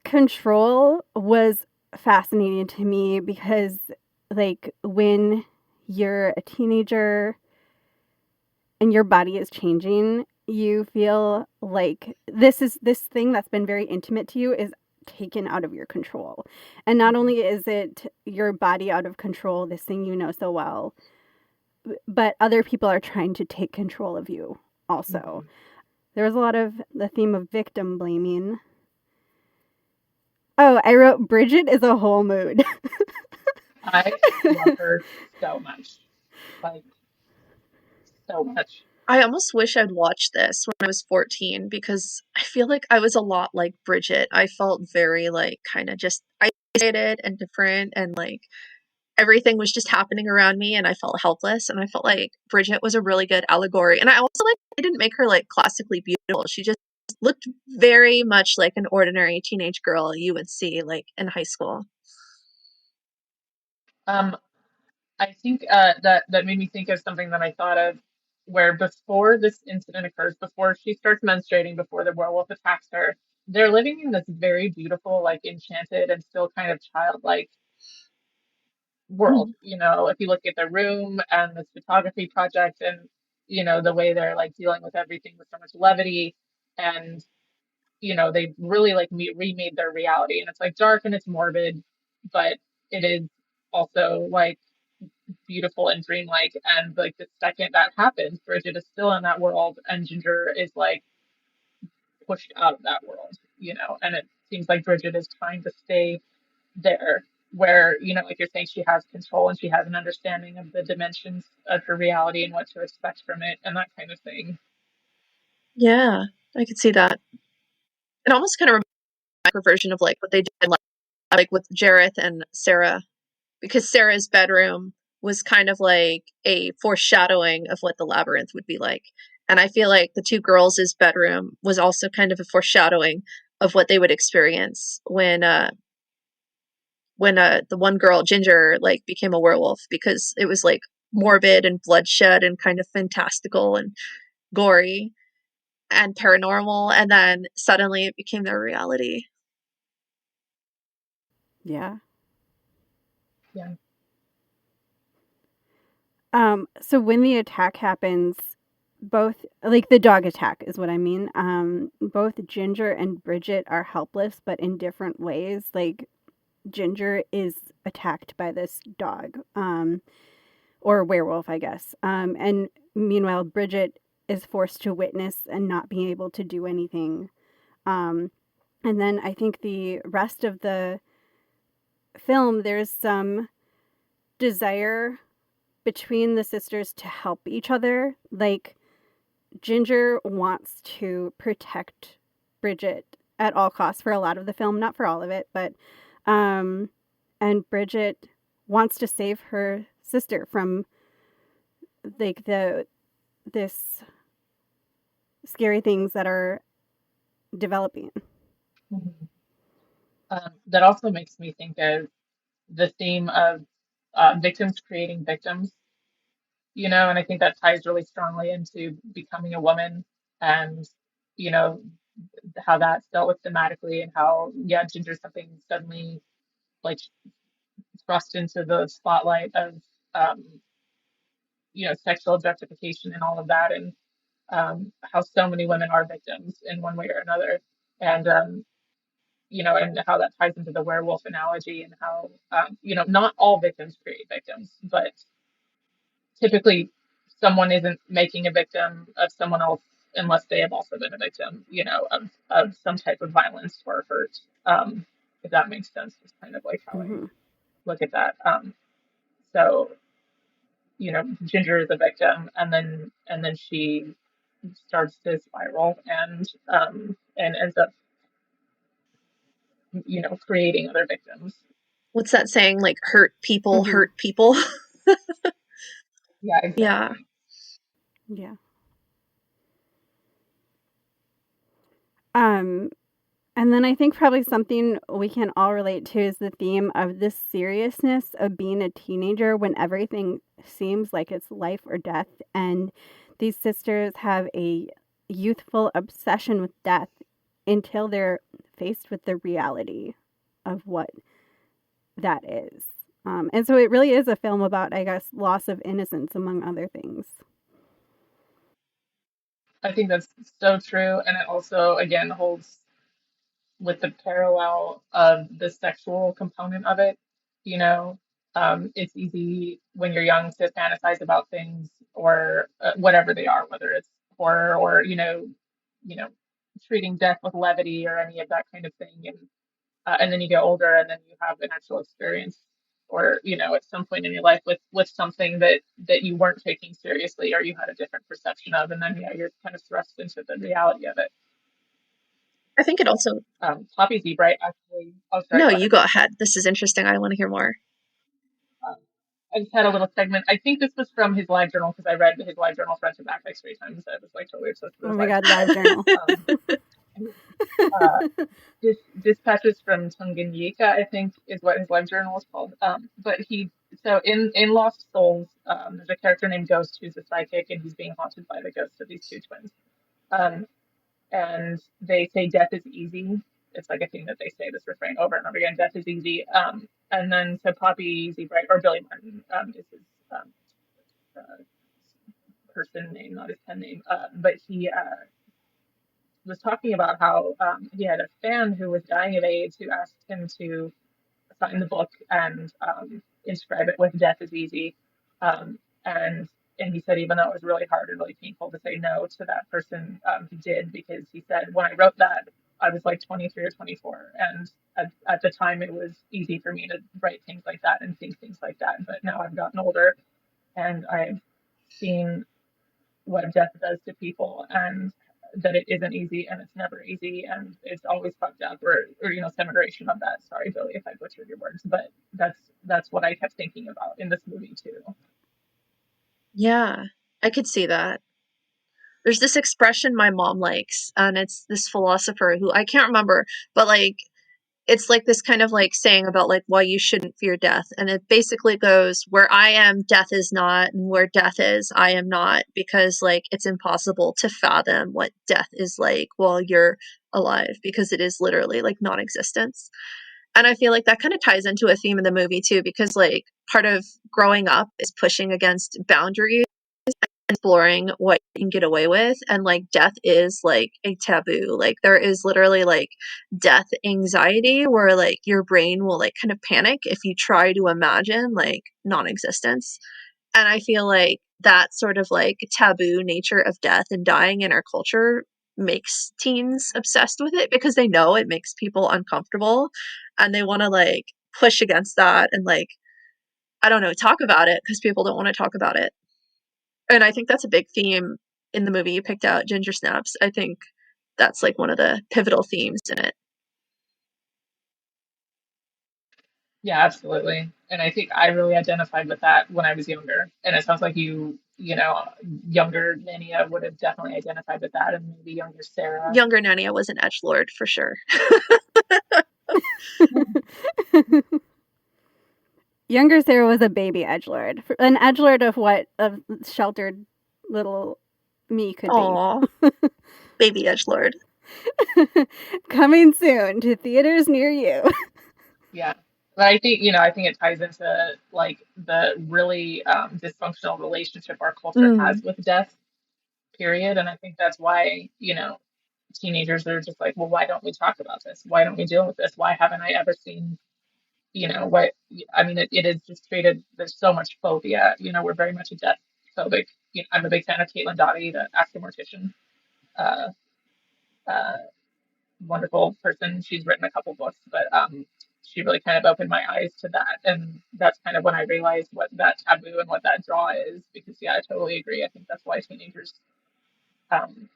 Control was fascinating to me because, like, when you're a teenager and your body is changing, you feel like this thing that's been very intimate to you is taken out of your control. And not only is it your body out of control, this thing you know so well, but other people are trying to take control of you also. There was a lot of the theme of victim blaming. Oh, I wrote Bridget is a whole mood. I love her so much. Like, so much. I almost wish I'd watched this when I was 14 because I feel like I was a lot like Bridget. I felt very like kind of just isolated and different and like everything was just happening around me and I felt helpless and I felt like Bridget was a really good allegory. And I also like they didn't make her like classically beautiful. She just looked very much like an ordinary teenage girl you would see like in high school. Um, I think that made me think of something that I thought of where before this incident occurs, before she starts menstruating, before the werewolf attacks her, they're living in this very beautiful, like enchanted and still kind of childlike world. Mhm. You know, if you look at the room and this photography project and, you know, the way they're like dealing with everything with so much levity and, you know, they really like remade their reality and it's like dark and it's morbid, but it is also like beautiful and dreamlike. And like the second that happens, Bridget is still in that world and Ginger is like pushed out of that world, you know, and it seems like Bridget is trying to stay there where, you know, like you're saying, she has control and she has an understanding of the dimensions of her reality and what to expect from it and that kind of thing. Yeah, I could see that. It almost kind of reminds me of her version of like what they did like with Jareth and Sarah because Sarah's bedroom was kind of like a foreshadowing of what the labyrinth would be like. And I feel like the two girls' bedroom was also kind of a foreshadowing of what they would experience when the one girl Ginger like became a werewolf because it was like morbid and bloodshed and kind of fantastical and gory and paranormal and then suddenly it became their reality. Yeah. Yeah. So when the attack happens, both like the dog attack is what I mean. Both Ginger and Bridget are helpless, but in different ways. Like Ginger is attacked by this dog, or werewolf, I guess. And meanwhile, Bridget is forced to witness and not being able to do anything. Um, and then I think the rest of the film, there's some desire between the sisters to help each other. Like Ginger wants to protect Bridget at all costs for a lot of the film, not for all of it, but and Bridget wants to save her sister from like this scary things that are developing. Mhm. That also makes me think of the theme of victims creating victims, you know, and I think that ties really strongly into becoming a woman and, you know, how that's dealt with thematically and how, yeah, Ginger's something suddenly like thrust into the spotlight of, um, you know, sexual objectification and all of that, and how so many women are victims in one way or another. And, you know, and how that ties into the werewolf analogy and how, you know, not all victims create victims, but typically someone isn't making a victim of someone else unless they have also been a victim, you know, of some type of violence or hurt, if that makes sense. Just kind of like how I Hmm. look at that. So Ginger is a victim, and then she starts to spiral and ends up creating other victims. What's that saying? Like, Hmm. hurt people. Yeah, Yeah. exactly. Yeah. Um, and then I think probably something we can all relate to is the theme of this seriousness of being a teenager when everything seems like it's life or death. And these sisters have a youthful obsession with death until they're faced with the reality of what that is. And so it really is a film about, I guess, loss of innocence, among other things. I think that's so true, and it also again holds with the parallel of the sexual component of it. You know, it's easy when you're young to fantasize about things or whatever they are, whether it's horror or you know, treating death with levity or any of that kind of thing, and then you get older and then you have an actual experience or at some point in your life with something that you weren't taking seriously or you had a different perception of, and then you're kind of thrust into the reality of it. I think it also. Poppy Sebright actually. Oh, sorry. No, Go you ahead. go ahead. This is interesting. I want to hear more. Um, I just had a little segment. I think this was from his live journal because I read his live journal front to back like 3 times. I was like totally obsessed with Oh his my live God, live journal. journal. Uh, Dispatches from Tanganyika, I think, is what his live journal is called. But so in Lost Souls, there's a character named Ghost who's a psychic, and he's being haunted by the ghosts of these two twins. Um, and they say death is easy. It's like a thing that they say this refrain over and over again. Death is easy. And then so Poppy Sebright or Billy Martin is his uh, person name, not his pen name. But he was talking about how he had a fan who was dying of AIDS who asked him to sign the book and inscribe it with "Death is easy," um, and and he said even though it was really hard and really painful to say no to that person, he did because he said when I wrote that I was like 23 or 24, and at the time it was easy for me to write things like that and think things like that, but now I've gotten older and I've seen what death does to people and that it isn't easy and it's never easy and it's always fucked up or some iteration of that. Sorry, Billy, if I butchered your words, but that's what I kept thinking about in this movie too. Yeah, I could see that. There's this expression my mom likes, and it's this philosopher who I can't remember, but like it's like this kind of like saying about like why you shouldn't fear death. And it basically goes, where I am, death is not, and where death is, I am not, because like it's impossible to fathom what death is like while you're alive, because it is literally like non-existence. And I feel like that kind of ties into a theme in the movie too, because like part of growing up is pushing against boundaries, exploring what you can get away with, and like death is like a taboo. Like there is literally like death anxiety where like your brain will like kind of panic if you try to imagine like non-existence. And I feel like that sort of like taboo nature of death and dying in our culture makes teens obsessed with it because they know it makes people uncomfortable, and they want to like push against that and like I don't know, talk about it because people don't want to talk about it. And I think that's a big theme in the movie you picked out, Ginger Snaps. I think that's like one of the pivotal themes in it. Yeah, absolutely. And I think I really identified with that when I was younger. And it sounds like younger Nania would have definitely identified with that, and maybe younger Sarah. Younger Nania was an edgelord for sure. Younger Sarah was a baby edgelord, an edgelord of what a sheltered little me could be. Aw, baby edgelord. Coming soon to theaters near you. Yeah. But I think it ties into like the really dysfunctional relationship our culture Mm. has with death, period. And I think that's why, teenagers are just like, well, why don't we talk about this? Why don't we deal with this? Why haven't I ever seen, what I mean, it is just treated, there's so much phobia. We're very much a death phobic. I'm a big fan of Caitlin Doughty, the Ask a Mortician. Uh, uh, Wonderful person. She's written a couple books, but she really kind of opened my eyes to that. And that's kind of when I realized what that taboo and what that draw is. Because yeah, I totally agree. I think that's why teenagers um,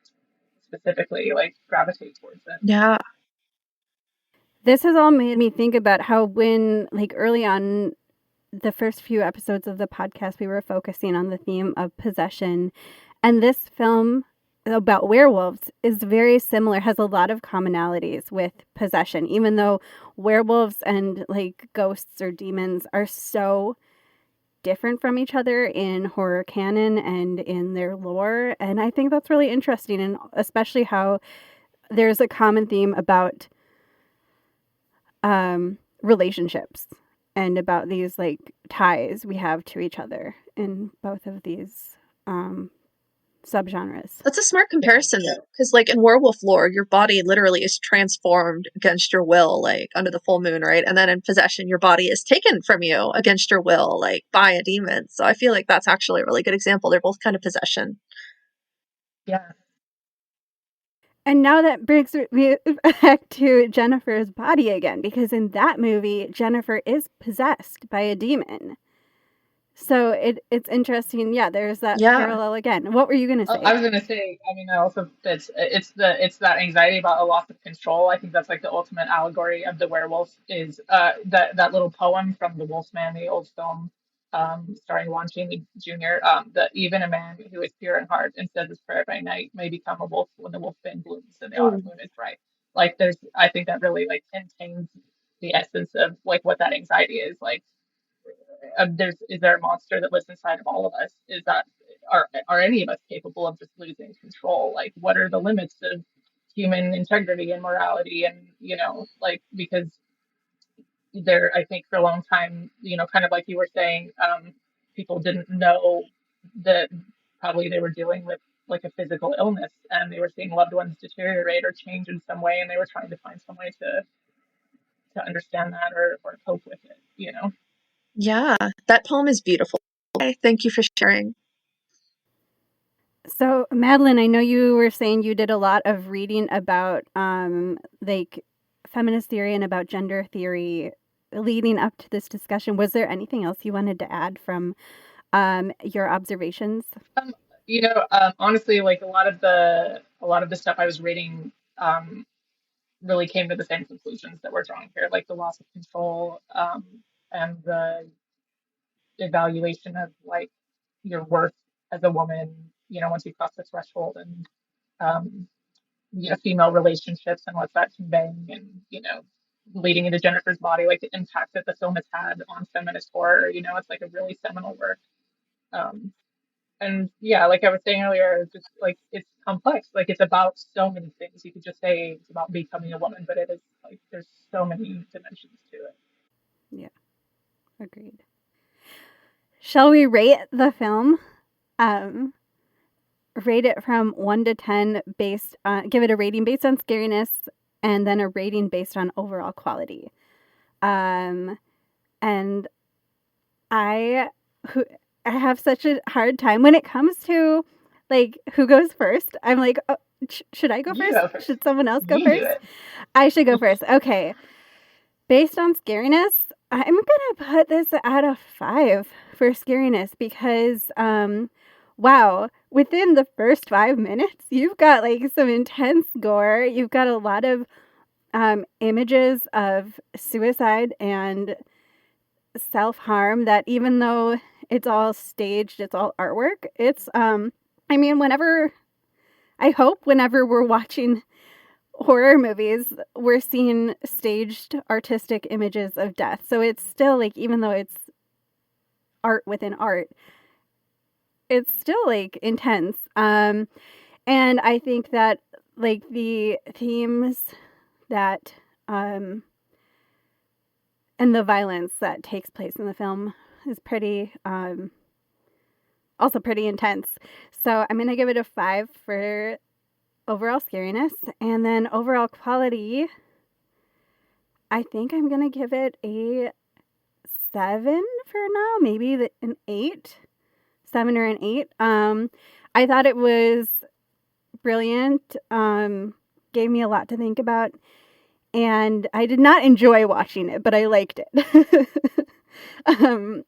specifically like gravitate towards it. Yeah. This has all made me think about how when, like, early on, the first few episodes of the podcast, we were focusing on the theme of possession. And this film about werewolves is very similar, has a lot of commonalities with possession, even though werewolves and like ghosts or demons are so different from each other in horror canon and in their lore. And I think that's really interesting, and especially how there's a common theme about relationships and about these like ties we have to each other in both of these subgenres. That's a smart comparison, though, because, like, in werewolf lore, your body literally is transformed against your will, like, under the full moon, right? And then in possession, your body is taken from you against your will, like, by a demon. So I feel like that's actually a really good example. They're both kind of possession. Yeah. And now that brings me back to Jennifer's body again, because in that movie, Jennifer is possessed by a demon. So it's interesting. Yeah, there's that parallel again. What were you going to say? I was gonna say, I mean, I also it's that anxiety about a loss of control. I think that's like the ultimate allegory of the werewolf is that little poem from The Wolfman, the old film, starring Lon Chaney Jr. That even a man who is pure in heart and says his prayer by night may become a wolf when the wolf bin blooms and the autumn moon is bright. Like I think that really like contains the essence of like what that anxiety is like. Is there a monster that lives inside of all of us? Is that are any of us capable of just losing control? Like, what are the limits of human integrity and morality? And like because there, I think for a long time, kind of like you were saying, people didn't know that probably they were dealing with like a physical illness, and they were seeing loved ones deteriorate or change in some way, and they were trying to find some way to understand that or cope with it. Yeah, that poem is beautiful. Okay, thank you for sharing. So, Madeline, I know you were saying you did a lot of reading about like feminist theory and about gender theory leading up to this discussion. Was there anything else you wanted to add from your observations? Um, honestly, like a lot of the stuff I was reading really came to the same conclusions that we're drawing here, like the loss of control, and the evaluation of like your worth as a woman, once you cross the threshold, and um, female relationships and what's that conveying, and leading into Jennifer's body, like the impact that the film has had on feminist horror. It's like a really seminal work. Um, And yeah, like I was saying earlier, it's just like it's complex. Like it's about so many things. You could just say it's about becoming a woman, but it is like there's so many dimensions to it. Yeah, agreed. Shall we rate the film? Rate it from 1 to 10 based on, give it a rating based on scariness and then a rating based on overall quality. And I have such a hard time when it comes to like who goes first. I'm like, oh, should I go You first? go first. Should someone else go You do first? it. I should go first. Okay. Based on scariness, I'm gonna put this at a 5 for scariness because wow, within the first 5 minutes, you've got like some intense gore. You've got a lot of images of suicide and self-harm that even though it's all staged, it's all artwork. It's I mean, I hope whenever we're watching horror movies, we're seeing staged artistic images of death. So it's still like, even though it's art within art, it's still like intense. And I think that like the themes that and the violence that takes place in the film is pretty also pretty intense. So I'm gonna give it a 5 for overall scariness, and then overall quality, I think I'm gonna give it a 7 for now, maybe an 8, 7 or an 8. I thought it was brilliant. Gave me a lot to think about, and I did not enjoy watching it, but I liked it.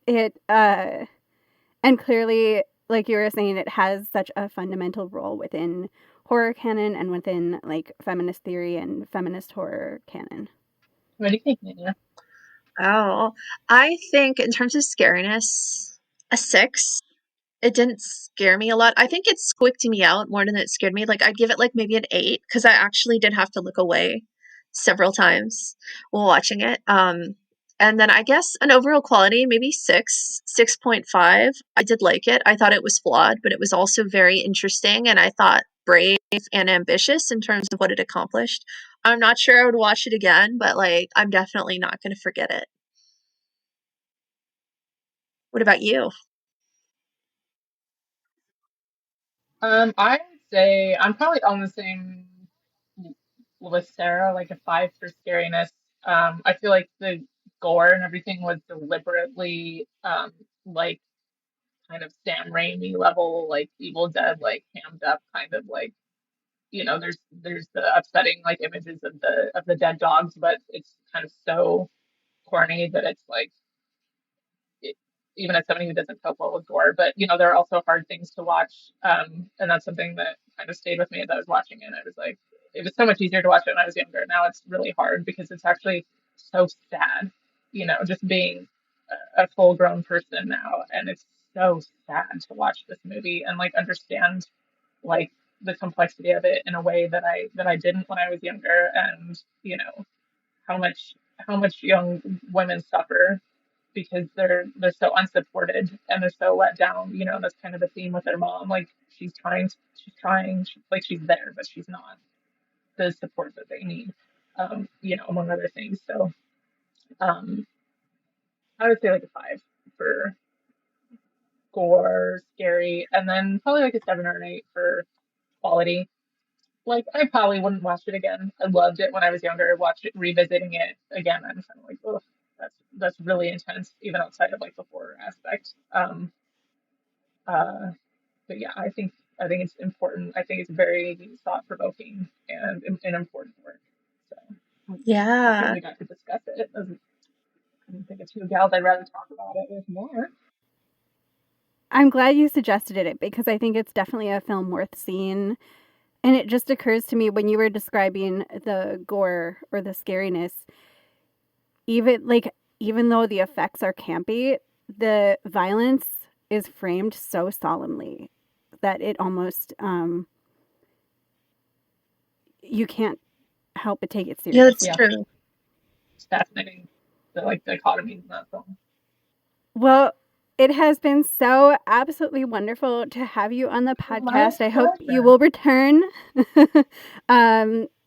It and clearly, like you were saying, it has such a fundamental role within horror canon and within like feminist theory and feminist horror canon. What do you think, Nina? Oh, I think in terms of scariness, a 6. It didn't scare me a lot. I think it squeaked me out more than it scared me. Like, I'd give it like maybe an 8 because I actually did have to look away several times while watching it. And then I guess an overall quality, maybe 6, 6.5. I did like it. I thought it was flawed, but it was also very interesting and I thought brave and ambitious in terms of what it accomplished. I'm not sure I would watch it again, but like, I'm definitely not going to forget it. What about you? I would say I'm probably on the same with Sarah, like a 5 for scariness. I feel like the gore and everything was deliberately like kind of Sam Raimi level, like Evil Dead, like hammed up, kind of like there's the upsetting like images of the dead dogs, but it's kind of so corny that it's like it, even as somebody who doesn't cope well with gore, but there are also hard things to watch, and that's something that kind of stayed with me as I was watching it. I was like, it was so much easier to watch it when I was younger. Now it's really hard because it's actually so sad, just being a full grown person now, and it's so sad to watch this movie and like understand like the complexity of it in a way that I didn't when I was younger, and how much young women suffer because they're so unsupported and they're so let down. And that's kind of the theme with their mom. Like like she's there, but she's not the support that they need. Among other things. So um, I would say like a 5 for gore, scary, and then probably like a 7 or an 8 for quality. Like I probably wouldn't watch it again. I loved it when I was younger. Watched it, revisiting it again. I'm kind of like, oh, that's really intense, even outside of like the horror aspect. Uh, but yeah, I think it's important. I think it's very thought provoking and an important work. So I'm happy Yeah. we got to discuss it. I don't think of two gals I'd rather talk about it with more. I'm glad you suggested it because I think it's definitely a film worth seeing. And it just occurs to me when you were describing the gore or the scariness, even though the effects are campy, the violence is framed so solemnly that it almost you can't help but take it Yeah, that's seriously. Yeah, true. it's fascinating. The like dichotomies in that film. Well, it has been so absolutely wonderful to have you on the My podcast. I hope you pleasure. will return.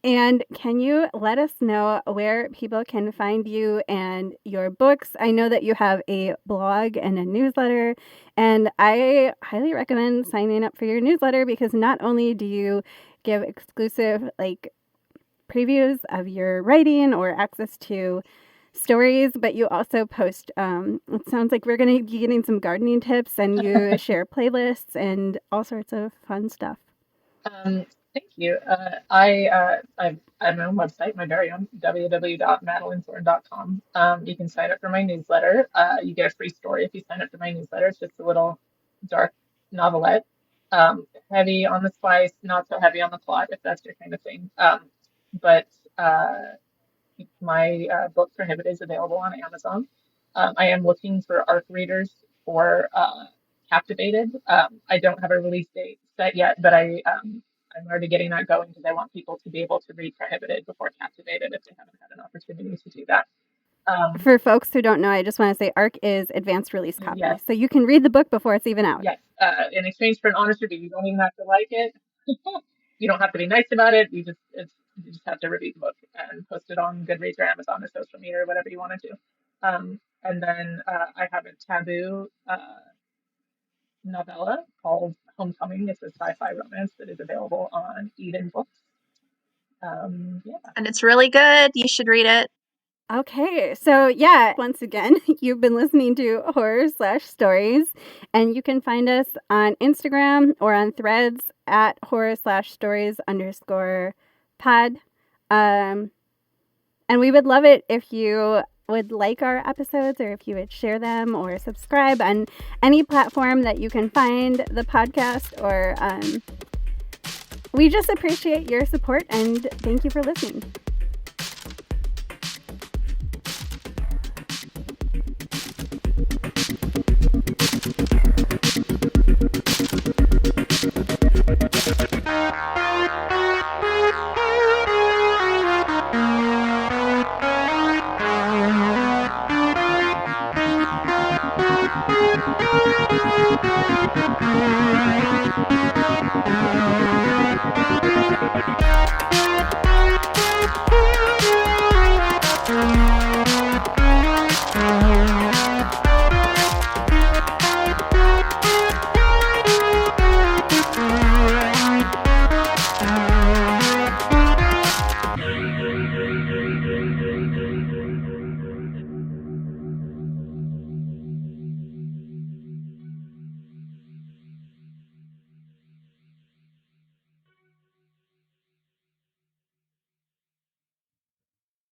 And can you let us know where people can find you and your books? I know that you have a blog and a newsletter, and I highly recommend signing up for your newsletter because not only do you give exclusive like previews of your writing or access to stories, but you also post. It sounds like we're going to be getting some gardening tips, and you share playlists and all sorts of fun stuff. Thank you. I have my own website, my very own, www.madelinethorne.com. You can sign up for my newsletter. You get a free story if you sign up for my newsletter. It's just a little dark novelette, heavy on the spice, not so heavy on the plot, if that's your kind of thing. But my book Prohibited is available on Amazon. I am looking for ARC readers for Captivated. I don't have a release date set yet, but I'm already getting that going because I want people to be able to read Prohibited before Captivated if they haven't had an opportunity to do that. Um, For folks who don't know, I just want to say ARC is advanced release copy. yes, So you can read the book before it's even out. yes. In exchange for an honest review, you don't even have to like it. You don't have to be nice about it. You just have to review the book and post it on Goodreads or Amazon or social media or whatever you want to do. And then I have a taboo novella called Homecoming. It's a sci-fi romance that is available on Eden Books. Yeah. And it's really good. You should read it. Okay, so yeah, once again, you've been listening to horror/stories, and you can find us on Instagram or on threads at horror/stories_pod. Um, And we would love it if you would like our episodes, or if you would share them or subscribe on any platform that you can find the podcast, or we just appreciate your support, and thank you for listening.